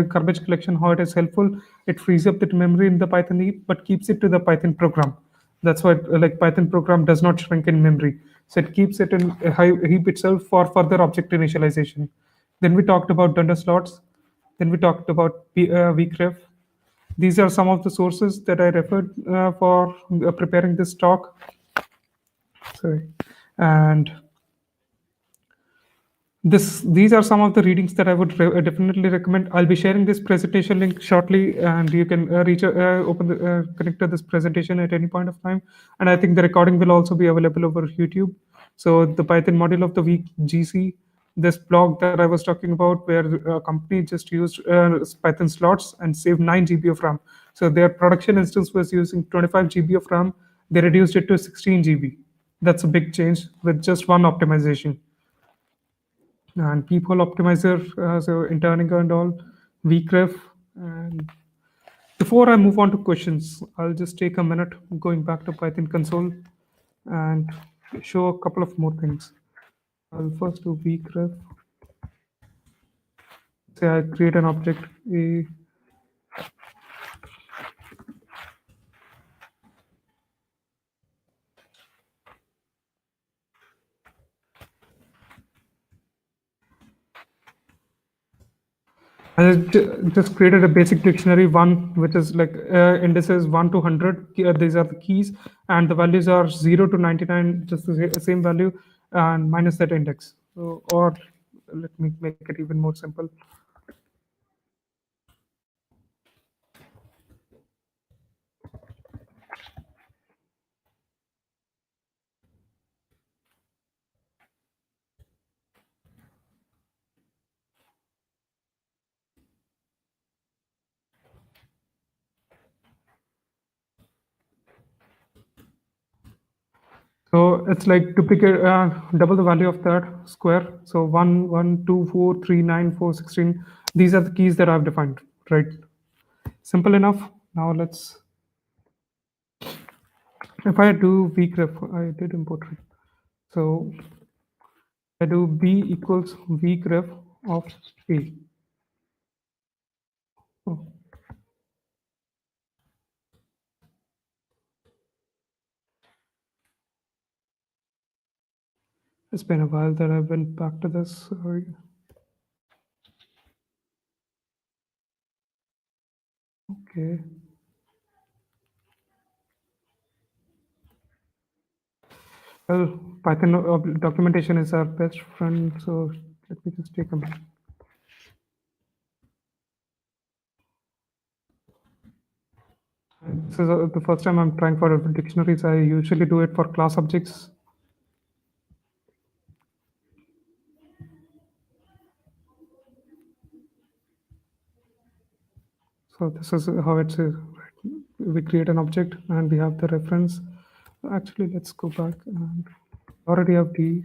garbage collection, how it is helpful. It frees up the memory in the Python heap, but keeps it to the Python program. That's why like Python program does not shrink in memory. So it keeps it in a heap itself for further object initialization. Then we talked about dunder slots. Then we talked about weakref. These are some of the sources that I referred for preparing this talk. Sorry. And these are some of the readings that I would definitely recommend. I'll be sharing this presentation link shortly, and you can connect to this presentation at any point of time. And I think the recording will also be available over YouTube. So the Python module of the week GC, this blog that I was talking about, where a company just used Python slots and saved 9 GB of RAM. So their production instance was using 25 GB of RAM. They reduced it to 16 GB. That's a big change with just one optimization. And peephole optimizer, so interning and all, weakref. And before I move on to questions, I'll just take a minute going back to Python console and show a couple of more things. I'll first do weakref. Say I create an object a. I just created a basic dictionary one, which is like indices 1 to 100. These are the keys, and the values are 0 to 99, just the same value, and minus that index. So, or let me make it even more simple. So it's like duplicate, double the value of that square. So 1, 1, 2, 4, 3, 9, 4, 16. These are the keys that I've defined, right? Simple enough. Now let's, if I do vgrep, I did import it. So I do b equals vgrep of a. Oh, it's been a while that I went back to this. Sorry. Okay. Well, Python documentation is our best friend. So let me just take a minute. This is the first time I'm trying for dictionaries. I usually do it for class objects. So this is how it is. We create an object and we have the reference. Actually, let's go back and already have the.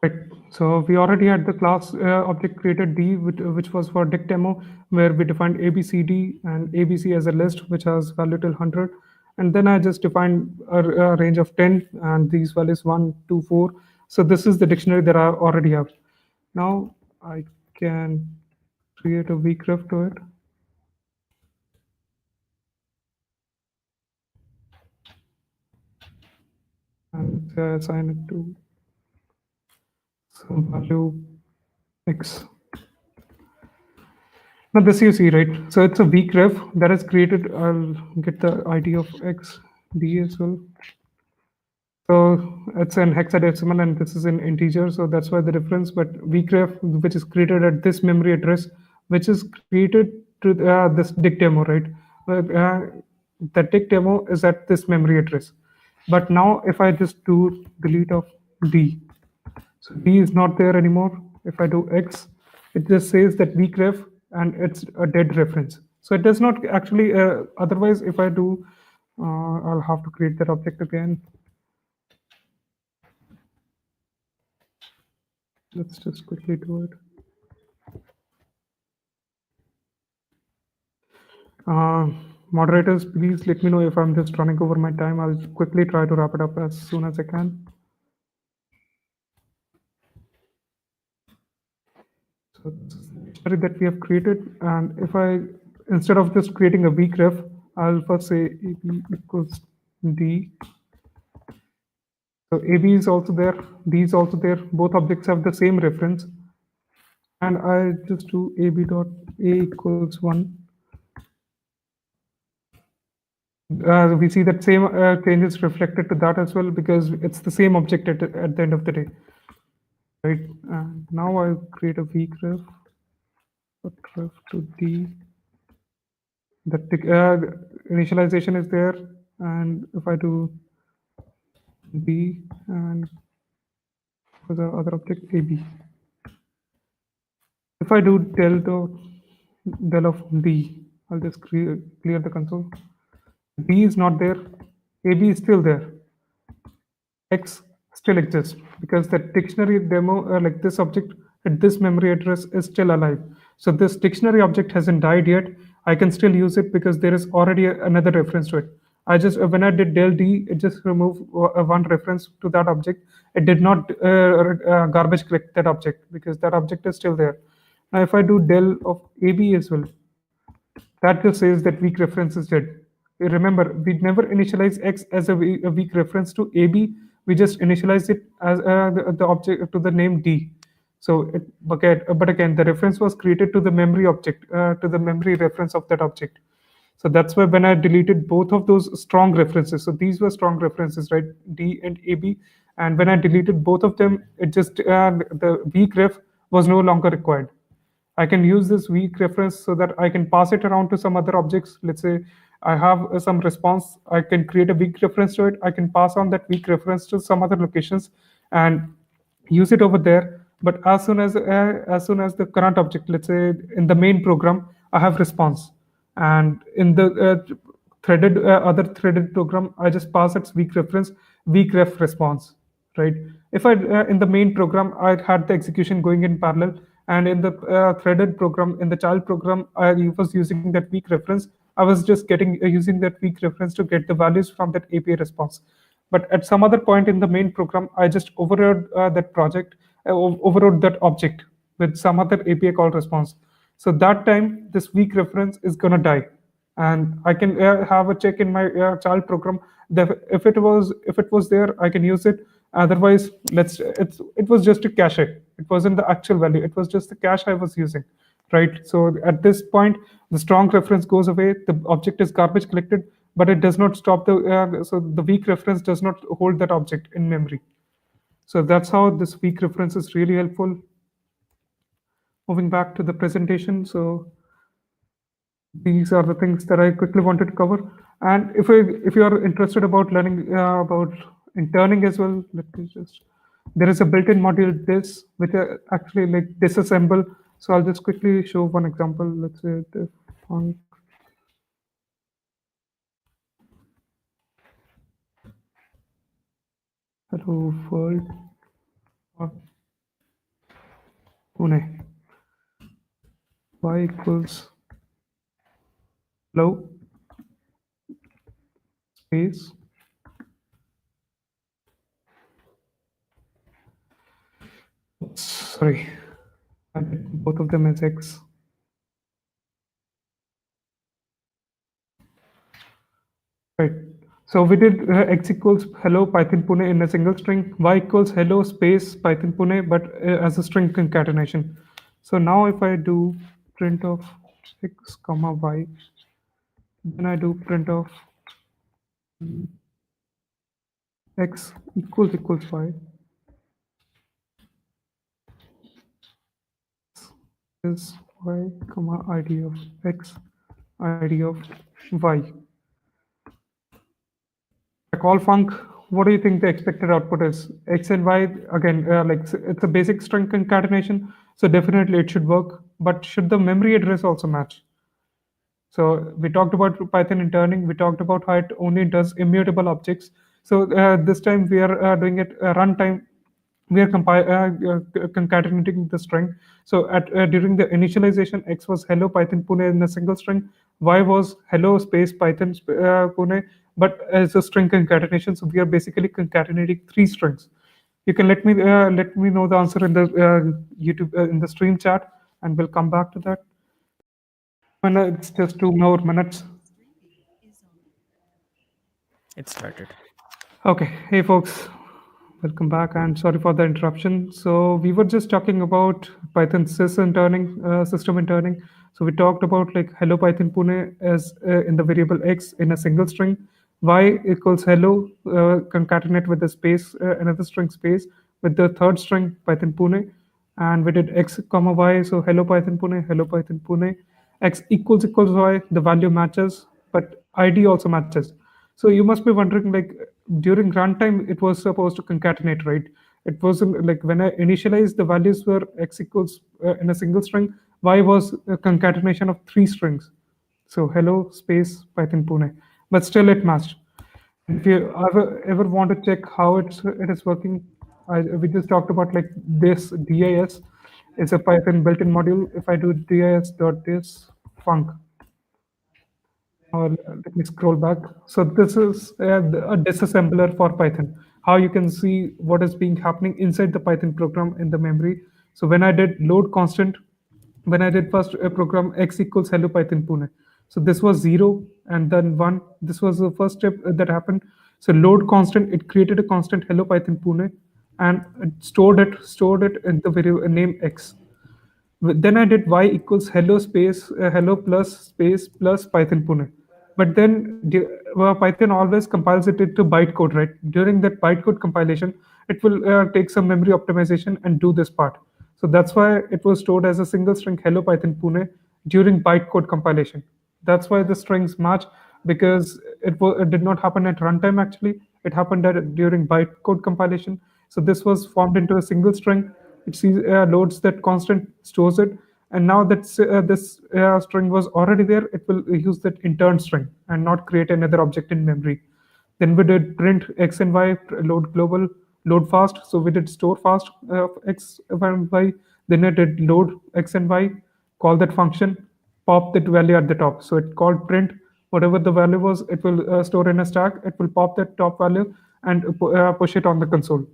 Right. So we already had the class object created D, which was for dict demo, where we defined ABCD and ABC as a list, which has value till 100. And then I just defined a range of 10, and these values 1, 2, 4. So this is the dictionary that I already have. Now I can create a vgref to it. And assign it to some value x. Now this you see, right? So it's a weak ref that is created. I'll get the ID of x d as well. So it's an hexadecimal and this is an integer. So that's why the difference. But weak ref, which is created at this memory address, which is created to this dict demo, right? The dict demo is at this memory address. But now if I just do delete of d, so D is not there anymore. If I do X, it just says that weak ref and it's a dead reference. So it does not actually, otherwise if I do, I'll have to create that object again. Let's just quickly do it. Moderators, please let me know if I'm just running over my time. I'll quickly try to wrap it up as soon as I can. So this is the dictionary that we have created, and if I, instead of just creating a weak ref, I'll first say AB equals D. So AB is also there, D is also there. Both objects have the same reference, and I just do AB dot A equals 1. We see that same changes reflected to that as well, because it's the same object at the end of the day, right? And now I'll create a weak ref, put ref to D. The initialization is there, and if I do B and for the other object AB, if I do del of D, I'll just clear the console. B is not there, AB is still there, X still exists, because the dictionary demo, like this object at this memory address, is still alive. So this dictionary object hasn't died yet. I can still use it because there is already another reference to it. I just, when I did del D, it just removed one reference to that object. It did not garbage collect that object, because that object is still there. Now if I do del of AB as well, that just says that weak reference is dead. Remember, we never initialize X as a weak reference to AB. We just initialize it as the object to the name D. So, but again, the reference was created to the memory object, to the memory reference of that object. So that's why when I deleted both of those strong references, so these were strong references, right? D and AB. And when I deleted both of them, it just, the weak ref was no longer required. I can use this weak reference so that I can pass it around to some other objects. Let's say I have some response. I can create a weak reference to it. I can pass on that weak reference to some other locations and use it over there. But as soon as the current object, let's say in the main program, I have response, and in the other threaded program, I just pass its weak reference, weak ref response, right? If I in the main program, I had the execution going in parallel, and in the threaded program, in the child program, I was using that weak reference. I was just getting using that weak reference to get the values from that API response. But at some other point in the main program, I just overrode that project, overrode that object with some other API call response. So that time, this weak reference is gonna die, and I can have a check in my child program that if it was there, I can use it. Otherwise, it was just a cache. It wasn't the actual value. It was just the cache I was using, right? So at this point, the strong reference goes away. The object is garbage collected, but it does not stop the so the weak reference does not hold that object in memory. So that's how this weak reference is really helpful. Moving back to the presentation, so these are the things that I quickly wanted to cover. And if you are interested about learning about interning as well, let me just, there is a built-in module this, which actually like disassemble. So I'll just quickly show one example. Let's say the func hello world or Pune y equals hello space sorry, I did both of them as X. Right. So we did X equals hello PythonPune in a single string, Y equals hello space PythonPune, but as a string concatenation. So now if I do print of X comma Y, then I do print of X equals Y, is Y comma ID of X, ID of Y. I call func. What do you think the expected output is? X and Y, again, like it's a basic string concatenation, so definitely it should work, but should the memory address also match? So we talked about Python interning, we talked about how it only does immutable objects. So this time we are doing it runtime, we are concatenating the string. So at during the initialization, X was hello PythonPune in a single string. Y was hello space Python Pune, but as a string concatenation. So we are basically concatenating three strings. You can let me know the answer in the YouTube in the stream chat, and we'll come back to that. It's just 2 more minutes. It started. Okay, hey folks, welcome back and sorry for the interruption. So we were just talking about Python system interning. So we talked about like hello Python Pune as in the variable x in a single string, y equals hello concatenate with the space another string space with the third string Python Pune, and we did x comma y. So hello Python Pune, x equals y. The value matches, but ID also matches. So you must be wondering, like during runtime, it was supposed to concatenate, right? It wasn't like when I initialized the values were x equals in a single string, y was a concatenation of three strings. So hello space Python Pune, but still it matched. And if you ever want to check how it is working, we just talked about like this dis is a Python built-in module. If I do dis.this func, or let me scroll back. So this is a disassembler for Python. How you can see what is being happening inside the Python program in the memory. So when I did load constant, when I did first a program x equals hello Python Pune. So this was 0 and then 1. This was the first step that happened. So load constant, it created a constant hello Python Pune and it stored it in the variable name x. Then I did y equals hello space hello plus space plus Python Pune. But then Python always compiles it into bytecode, right? During that bytecode compilation, it will take some memory optimization and do this part. So that's why it was stored as a single string hello Python Pune during bytecode compilation. That's why the strings match, because it did not happen at runtime actually. It happened during bytecode compilation. So this was formed into a single string. It sees, loads that constant, stores it, and now that this string was already there, it will use that intern string and not create another object in memory. Then we did print x and y, load global, load fast. So we did store fast x and y. Then I did load x and y, call that function, pop that value at the top. So it called print whatever the value was. It will store in a stack. It will pop that top value and push it on the console.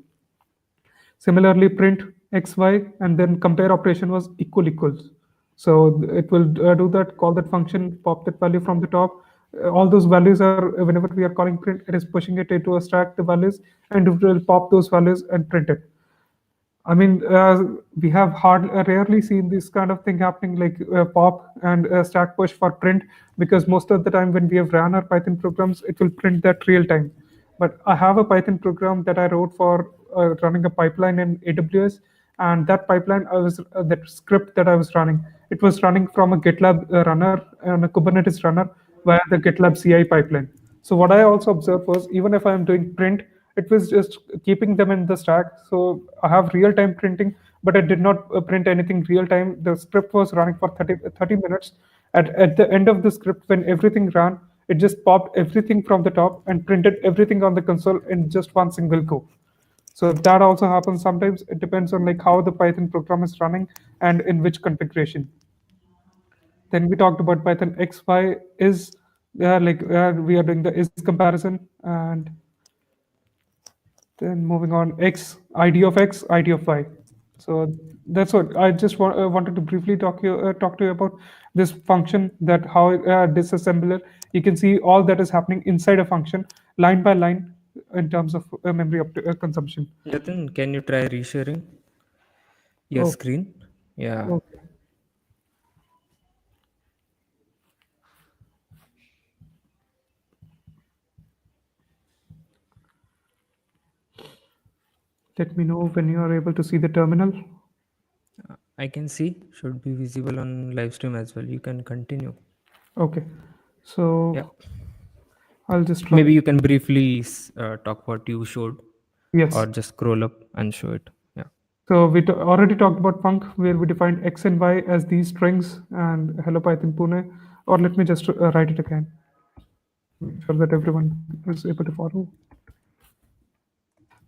Similarly, print xy and then compare operation was equals. So it will do that, call that function, pop that value from the top. All those values are, whenever we are calling print, it is pushing it into a stack, the values, and it will pop those values and print it. I mean, we have rarely seen this kind of thing happening, like pop and stack push for print, because most of the time when we have ran our Python programs, it will print that real time. But I have a Python program that I wrote for running a pipeline in AWS, and that pipeline, that script that I was running, it was running from a GitLab runner and a Kubernetes runner via the GitLab CI pipeline. So what I also observed was, even if I'm doing print, it was just keeping them in the stack. So I have real time printing, but I did not print anything real time. The script was running for 30 minutes. At the end of the script, when everything ran, it just popped everything from the top and printed everything on the console in just one single go. So that also happens sometimes. It depends on like how the Python program is running and in which configuration. Then we talked about Python XY is we are doing the is comparison, and then moving on, x, id of x, id of y. So that's what I just wanted to briefly talk to you about this function, that how disassembler. You can see all that is happening inside a function, line by line, in terms of memory consumption. Jatin, can you try resharing your Oh, screen? Yeah. okay. Let me know when you are able to see the terminal. I can see. Should be visible on live stream as well. You can continue. Okay. So Yeah. I'll just try. Maybe you can briefly talk what you showed, or Yes. just scroll up and show it. Yeah. So we already talked about func, where we defined x and y as these strings and hello Python Pune. Or let me just write it again, make sure that everyone is able to follow.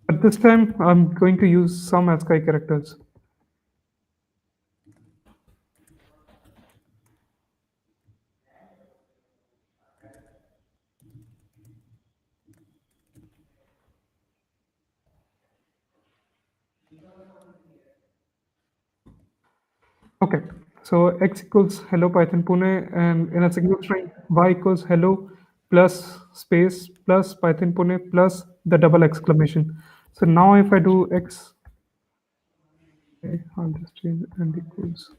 But this time I'm going to use some ASCII characters. Okay, so x equals hello Python Pune, and in a single string, y equals hello plus space plus Python Pune plus the double exclamation. So now if I do x, okay, I'll just change and equals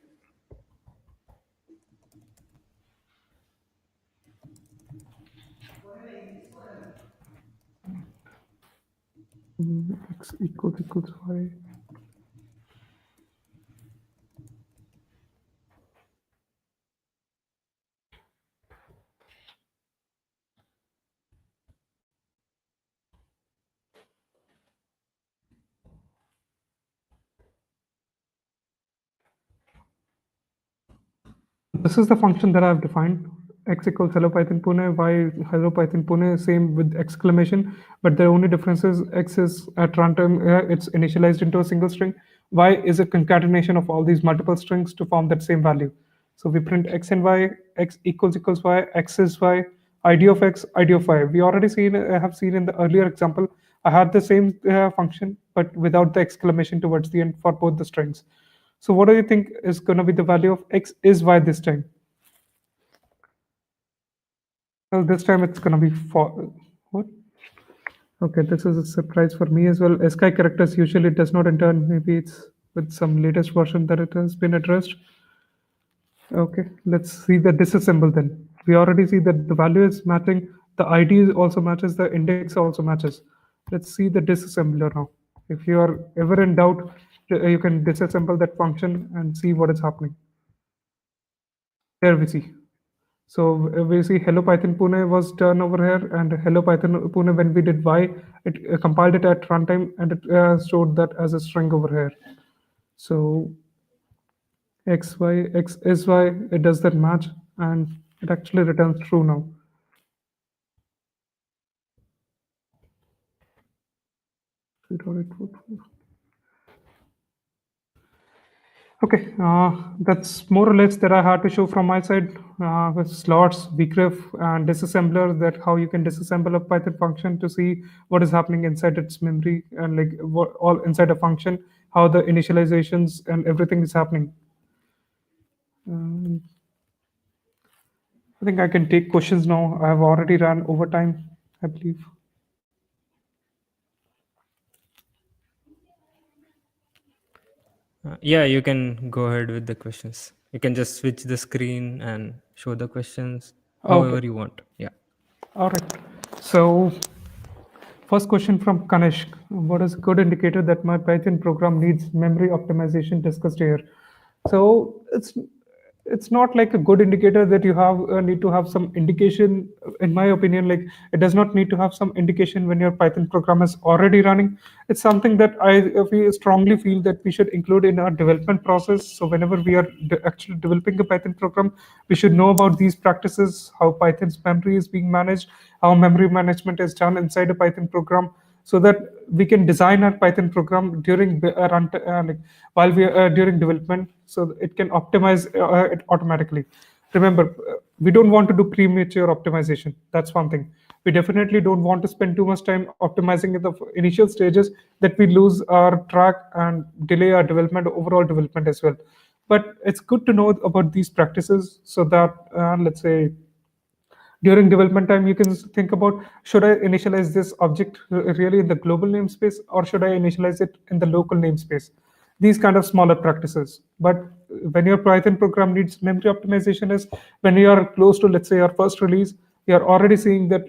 x equals y. This is the function that I've defined. X equals hello Python Pune, y hello Python Pune, same with exclamation, but the only difference is x is at runtime, it's initialized into a single string. Y is a concatenation of all these multiple strings to form that same value. So we print x and y, x equals y, x is y, id of x, id of y. We already have seen in the earlier example, I had the same function, but without the exclamation towards the end for both the strings. So what do you think is going to be the value of x is y this time? Well, this time it's going to be for what? Okay, this is a surprise for me as well. SKY characters usually does not enter. Maybe it's with some latest version that it has been addressed. Okay, let's see the disassemble then. We already see that the value is matching. The ID also matches. The index also matches. Let's see the disassembler now. If you are ever in doubt, you can disassemble that function and see what is happening. There we see. So we see Hello Python Pune was done over here, and Hello Python Pune, when we did Y, it compiled it at runtime and it stored that as a string over here. So X, Y, X is Y, it does that match, and it actually returns true now. Okay, that's more or less that I had to show from my side with slots, vgref, and disassembler. That how you can disassemble a Python function to see what is happening inside its memory and like what all inside a function, how the initializations and everything is happening. Um, I think I can take questions now. I have already run overtime, I believe. Yeah, you can go ahead with the questions. You can just switch the screen and show the questions Okay, however you want. Yeah. all right. So first question from Kanesh. What is a good indicator that my Python program needs memory optimization discussed here? So it's not like a good indicator that you have need to have some indication. In my opinion, like it does not need to have some indication when your Python program is already running. It's something that we strongly feel that we should include in our development process. So whenever we are actually developing a Python program, we should know about these practices, how Python's memory is being managed, how memory management is done inside a Python program, so that we can design our Python program during like while we are during development, so it can optimize it automatically. Remember, we don't want to do premature optimization. That's one thing. We definitely don't want to spend too much time optimizing in the initial stages that we lose our track and delay our development, overall development as well. But it's good to know about these practices so that let's say during development time you can think about, should I initialize this object really in the global namespace or should I initialize it in the local namespace? These kind of smaller practices. But when your Python program needs memory optimization is when you are close to, let's say, your first release, you're already seeing that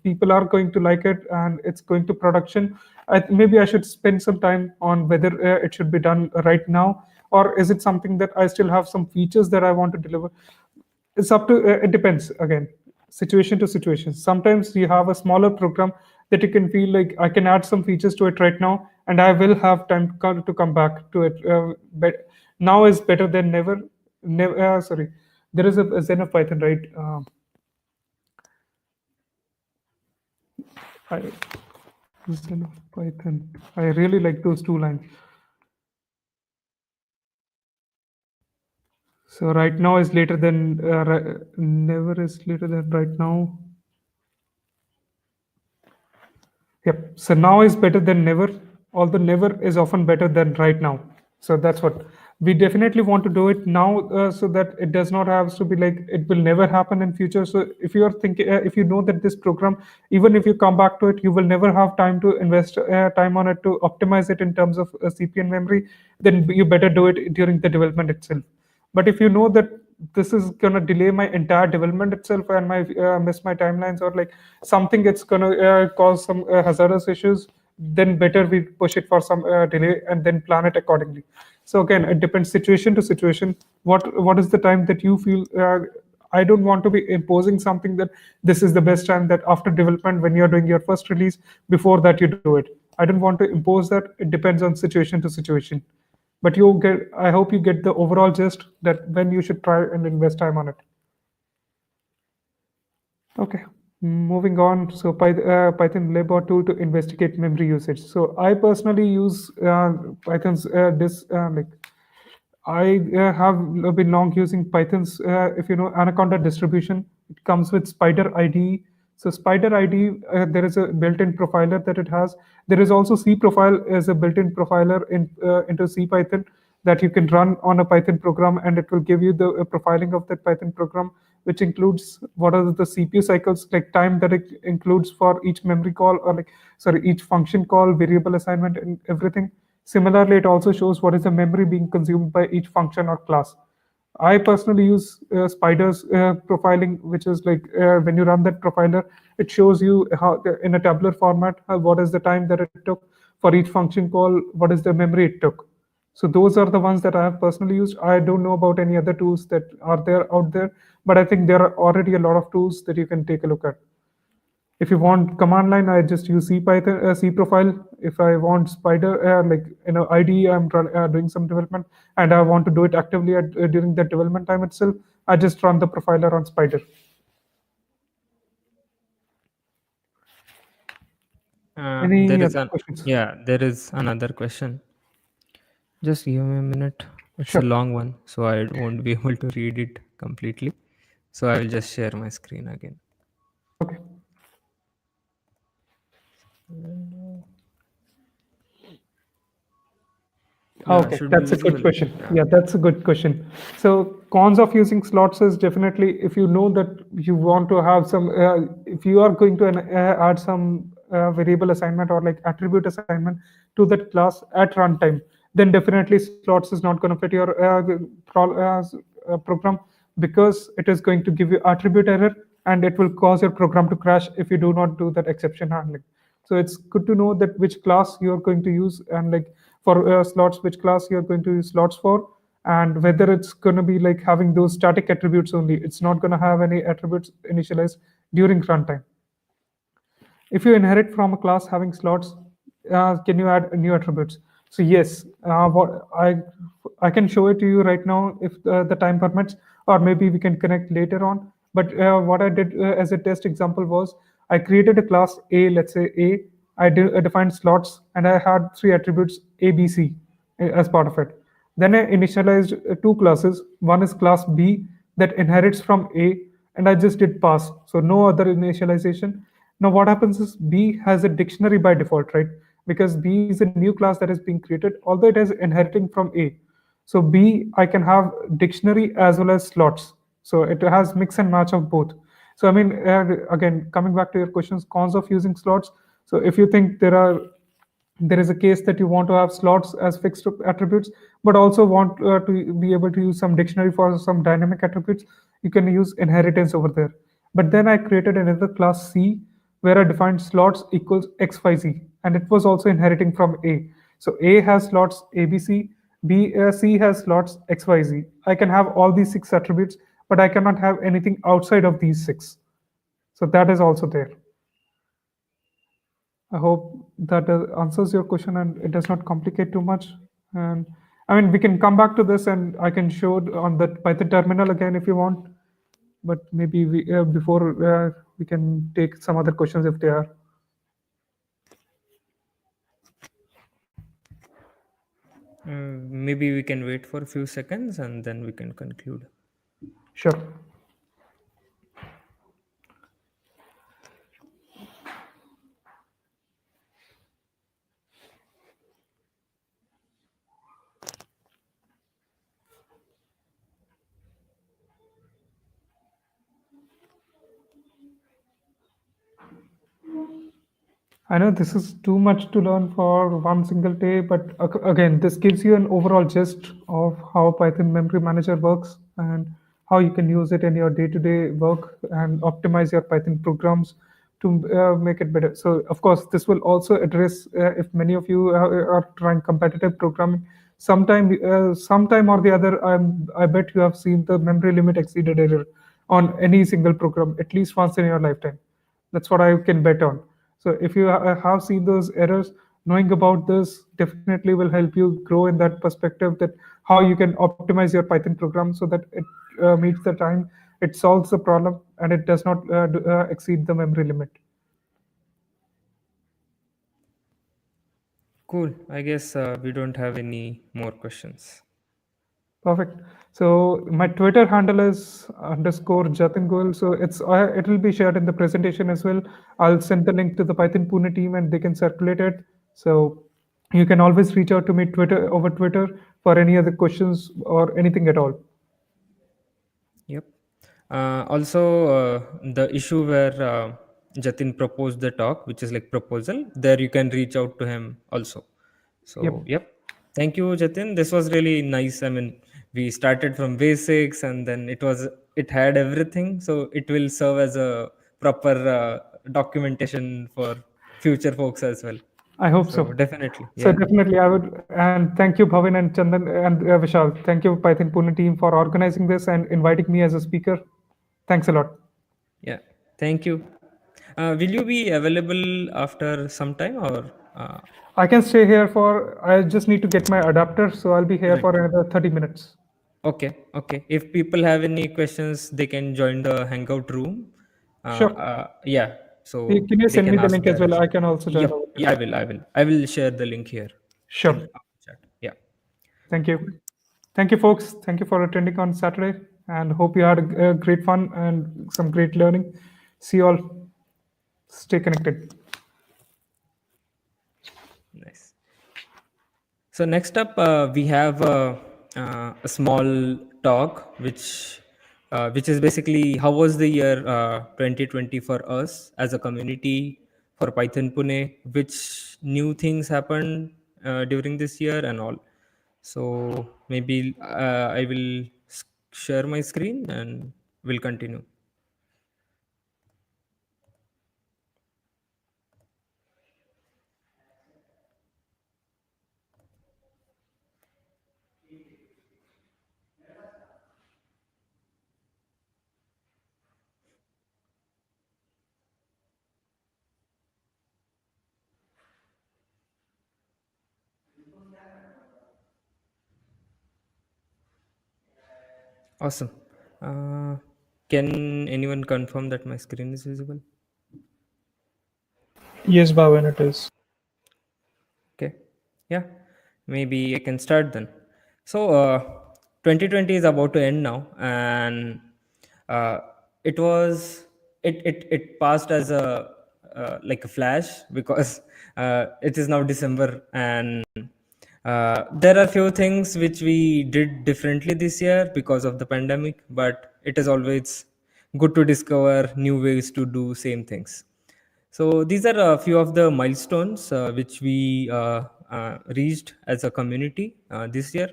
people are going to like it and it's going to production. Maybe I should spend some time on whether it should be done right now, or is it something that I still have some features that I want to deliver. It's up to it depends, again, situation to situation. Sometimes you have a smaller program that you can feel like I can add some features to it right now and I will have time to come back to it, but now is better than never, sorry, there is a zen of Python, right? I, zen of Python, I really like those two lines. So right now is later than never is later than right now. Yep. So now is better than never, although never is often better than right now. So that's what. We definitely want to do it now, so that it does not have to be like it will never happen in future. So if you are thinking, if you know that this program, even if you come back to it, you will never have time to invest time on it to optimize it in terms of CPU and memory, then you better do it during the development itself. But if you know that this is gonna delay my entire development itself and my miss my timelines, or like something it's gonna cause some hazardous issues, then better we push it for some delay and then plan it accordingly. So again, it depends situation to situation. What is the time that you feel? I don't want to be imposing something that this is the best time, that after development when you're doing your first release, before that you do it. I don't want to impose that. It depends on situation to situation. But you get, I hope you get the overall gist that when you should try and invest time on it. Okay, moving on. So Python labor tool to investigate memory usage. So I personally use Python's this like I have been long using Python's, if you know, Anaconda distribution. It comes with Spider IDE. So Spider IDE, there is a built-in profiler that it has. There is also C profile as a built-in profiler into C Python that you can run on a Python program, and it will give you the profiling of that Python program, which includes what are the CPU cycles, like time that it includes for each memory call, or like, sorry, each function call, variable assignment, and everything. Similarly, it also shows what is the memory being consumed by each function or class. I personally use Spider's profiling, which is like when you run that profiler, it shows you how in a tabular format what is the time that it took for each function call, what is the memory it took. So those are the ones that I have personally used. I don't know about any other tools that are there out there, but I think there are already a lot of tools that you can take a look at. If you want command line, I just use C Python, C profile. If I want Spider, like IDE, doing some development, and I want to do it actively during the development time itself, I just run the profiler on Spider. There Any is other an questions? Yeah, there is another question. Just give me a minute. It's a Sure. long one, so I won't be able to read it completely. So I will just share my screen again. Okay. Yeah, Okay, should be that's a good visible. question. Yeah. Yeah, that's a good question. So cons of using slots is definitely, if you know that you want to have some, if you are going to add some variable assignment or like attribute assignment to that class at runtime, then definitely slots is not going to fit your program, because it is going to give you attribute error, and it will cause your program to crash if you do not do that exception handling. So it's good to know that which class you're going to use, and like for slots, which class you're going to use slots for, and whether it's going to be like having those static attributes only. It's not going to have any attributes initialized during runtime. If you inherit from a class having slots, can you add new attributes? So yes, what I can show it to you right now if the time permits, or maybe we can connect later on. But what I did as a test example was I created a class A, let's say A. I defined slots, and I had three attributes A, B, C as part of it. Then I initialized two classes. One is class B that inherits from A, and I just did pass. So no other initialization. Now what happens is B has a dictionary by default, right? Because B is a new class that is being created, although it is inheriting from A. So B, I can have dictionary as well as slots. So it has mix and match of both. So I mean, again, coming back to your questions, cons of using slots. So if you think there is a case that you want to have slots as fixed attributes, but also want to be able to use some dictionary for some dynamic attributes, you can use inheritance over there. But then I created another class C where I defined slots equals XYZ, and it was also inheriting from A. So A has slots ABC, C has slots XYZ. I can have all these six attributes, but I cannot have anything outside of these six. So that is also there. I hope that answers your question and it does not complicate too much. And I mean, we can come back to this and I can show it on the Python terminal again if you want. But maybe before we can take some other questions if they are. Maybe we can wait for a few seconds and then we can conclude. Sure. I know this is too much to learn for one single day, but again, this gives you an overall gist of how Python Memory Manager works and how you can use it in your day-to-day work and optimize your Python programs to make it better. So, of course, this will also address if many of you are trying competitive programming. Sometime or the other, I bet you have seen the memory limit exceeded error on any single program at least once in your lifetime. That's what I can bet on. So if you have seen those errors, knowing about this definitely will help you grow in that perspective that how you can optimize your Python program so that it meets the time, it solves the problem, and it does not exceed the memory limit. Cool. I guess we don't have any more questions. Perfect. So my Twitter handle is underscore Jatin Goel. So it will be shared in the presentation as well. I'll send the link to the Python Pune team and they can circulate it. So you can always reach out to me over Twitter for any other questions or anything at all. Yep. Also, the issue where Jatin proposed the talk, which is like proposal, there you can reach out to him also. Yep. So, yep. Thank you, Jatin. This was really nice. I mean, we started from basics and then it had everything. So it will serve as a proper documentation for future folks as well. I hope So so. definitely, So yeah. definitely, I would, and thank you, Bhavin and Chandan and Vishal. Thank you, Python Pune team, for organizing this and inviting me as a speaker. Thanks a lot. Yeah, thank you. Will you be available after some time or? I can stay here for. I just need to get my adapter, so I'll be here Right. for another 30 minutes. Okay, okay. If people have any questions, they can join the Hangout room. Sure. Yeah, so Can you they send me can the ask link as there well? as I well. can also join Yep, over there. yeah, I will share the link here in Sure. our chat. Yeah. Thank you. Thank you, folks. Thank you for attending on Saturday, and hope you had a great fun and some great learning. See you all. Stay connected. Nice. So next up, we have a small talk, which is basically how was the year 2020 for us as a community for Python Pune, which new things happened during this year and all. So maybe I will share my screen and we'll continue. Awesome. Uh, can anyone confirm that my screen is visible? Yes, Bhavan, it is. Okay. Yeah. Maybe I can start then. So, 2020 is about to end now, and uh, it was it passed as a like a flash because it is now December, and there are few things which we did differently this year because of the pandemic. But it is always good to discover new ways to do same things. So these are a few of the milestones which we reached as a community this year.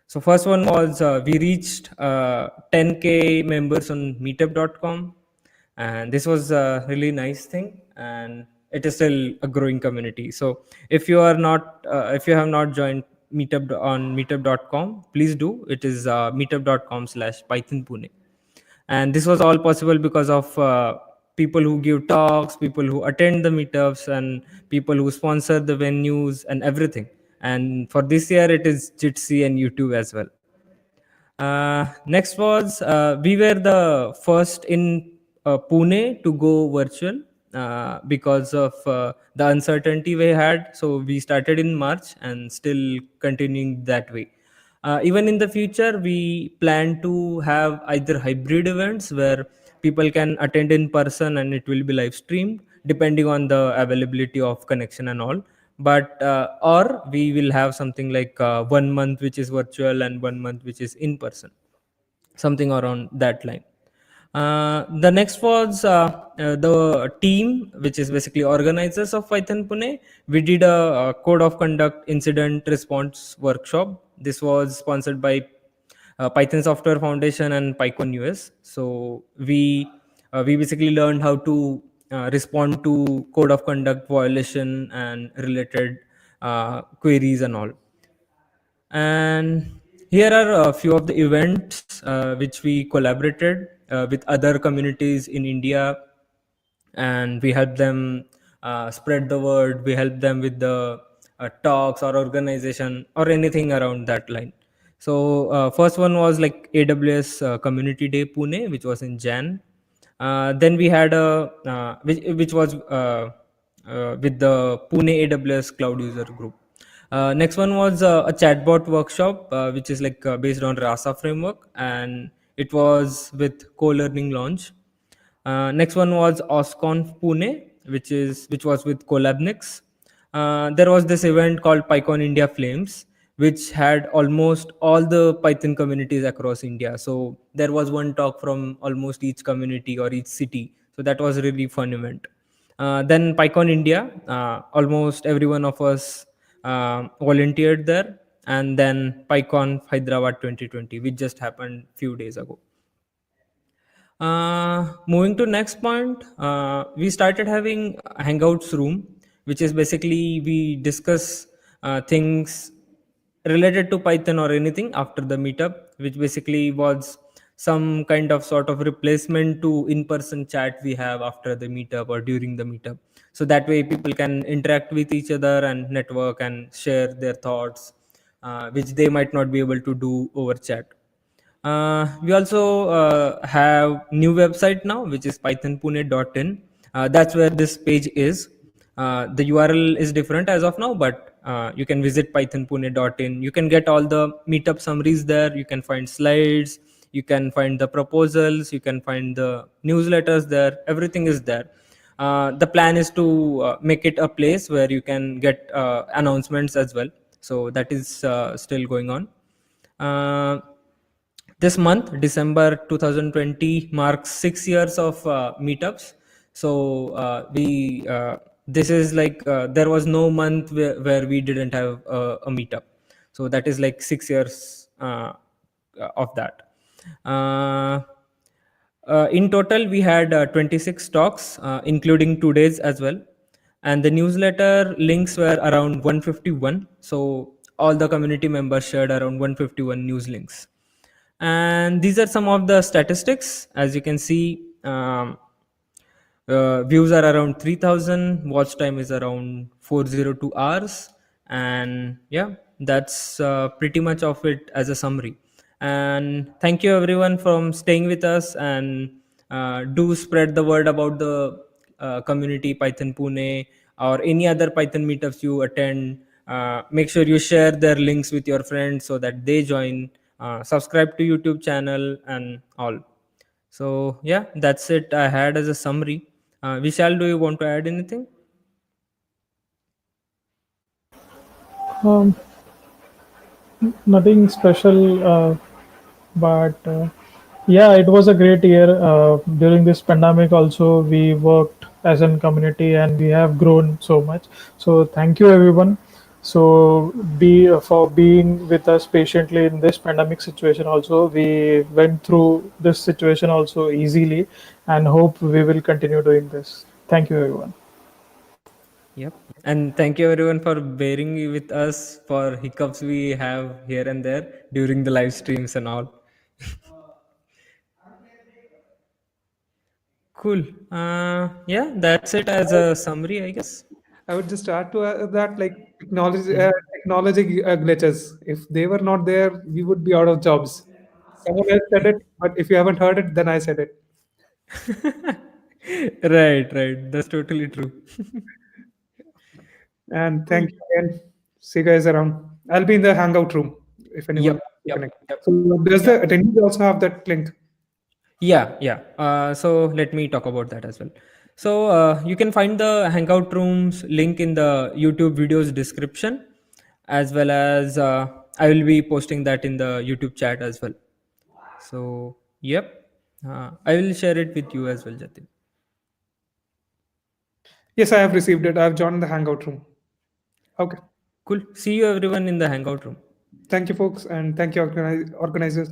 So first one was we reached 10K members on meetup.com, and this was a really nice thing, and it is still a growing community. So if you have not joined meetup on meetup.com, please do. It is meetup.com/pythonpune, and this was all possible because of people who give talks, people who attend the meetups, and people who sponsor the venues and everything. And for this year it is Jitsi and YouTube as well. Next was we were the first in Pune to go virtual because of the uncertainty we had. So we started in March and still continuing that way. Even in the future, we plan to have either hybrid events where people can attend in person and it will be live streamed depending on the availability of connection and all. But or we will have something like 1 month which is virtual and 1 month which is in person, something around that line. The next was the team, which is basically organizers of Python Pune. We did a code of conduct incident response workshop. This was sponsored by Python Software Foundation and PyCon US. So we basically learned how to respond to code of conduct violation and related queries and all. And here are a few of the events which we collaborated with other communities in India, and we help them spread the word. We help them with the talks or organization or anything around that line. So first one was like AWS Community Day Pune, which was in Jan. Then we had a which was with the Pune AWS Cloud User Group. Next one was a chatbot workshop, which is like based on Rasa framework, and it was with co-learning launch. Next one was OSCONF Pune, which was with Collabnix. There was this event called PyCon India Flames, which had almost all the Python communities across India. So there was one talk from almost each community or each city. So that was a really fun event. Then PyCon India, almost every one of us volunteered there. And then PyCon Hyderabad 2020, which just happened few days ago. Moving to next point, we started having Hangouts room, which is basically we discuss things related to Python or anything after the meetup, which basically was some kind of sort of replacement to in-person chat we have after the meetup or during the meetup. So that way people can interact with each other and network and share their thoughts, which they might not be able to do over chat. We also have new website now, which is pythonpune.in. That's where this page is. The URL is different as of now, but you can visit pythonpune.in. You can get all the meetup summaries there. You can find slides. You can find the proposals. You can find the newsletters there. Everything is there. The plan is to make it a place where you can get announcements as well. So that is still going on. Uh, this month, December 2020, marks 6 years of meetups. So we this is like there was no month where we didn't have a meetup. So that is like 6 years of that. Uh, in total, we had 26 talks, including today's as well. And the newsletter links were around 151. So all the community members shared around 151 news links. And these are some of the statistics. As you can see, views are around 3000, watch time is around 402 hours, and yeah, that's pretty much of it as a summary. And thank you everyone from staying with us, and do spread the word about the community Python Pune or any other Python meetups you attend. Make sure you share their links with your friends so that they join. Subscribe to YouTube channel and all. So yeah, that's it I had as a summary. Vishal, do you want to add anything? Um, Nothing special, but yeah, it was a great year. During this pandemic, also we worked as a community and we have grown so much. So thank you, everyone. So be for being with us patiently in this pandemic situation. Also, we went through this situation also easily, and hope we will continue doing this. Thank you, everyone. Yep. And thank you everyone for bearing with us for hiccups we have here and there during the live streams and all. Cool. Yeah, that's it as a summary, I guess. I would just add to that, like technology glitches. If they were not there, we would be out of jobs. Someone else said it, but if you haven't heard it, then I said it. Right, right. That's totally true. And Cool. thank you again. See you guys around. I'll be in the hangout room if anyone Yep, wants to yep, connect. yep. So does Yeah. the attendees also have that link? Yeah, yeah. So let me talk about that as well. So you can find the Hangout Rooms link in the YouTube video's description, as well as I will be posting that in the YouTube chat as well. So, yep. I will share it with you as well, Jatin. Yes, I have received it. I have joined the Hangout room. Okay. Cool. See you everyone in the Hangout room. Thank you, folks, and thank you, organizers.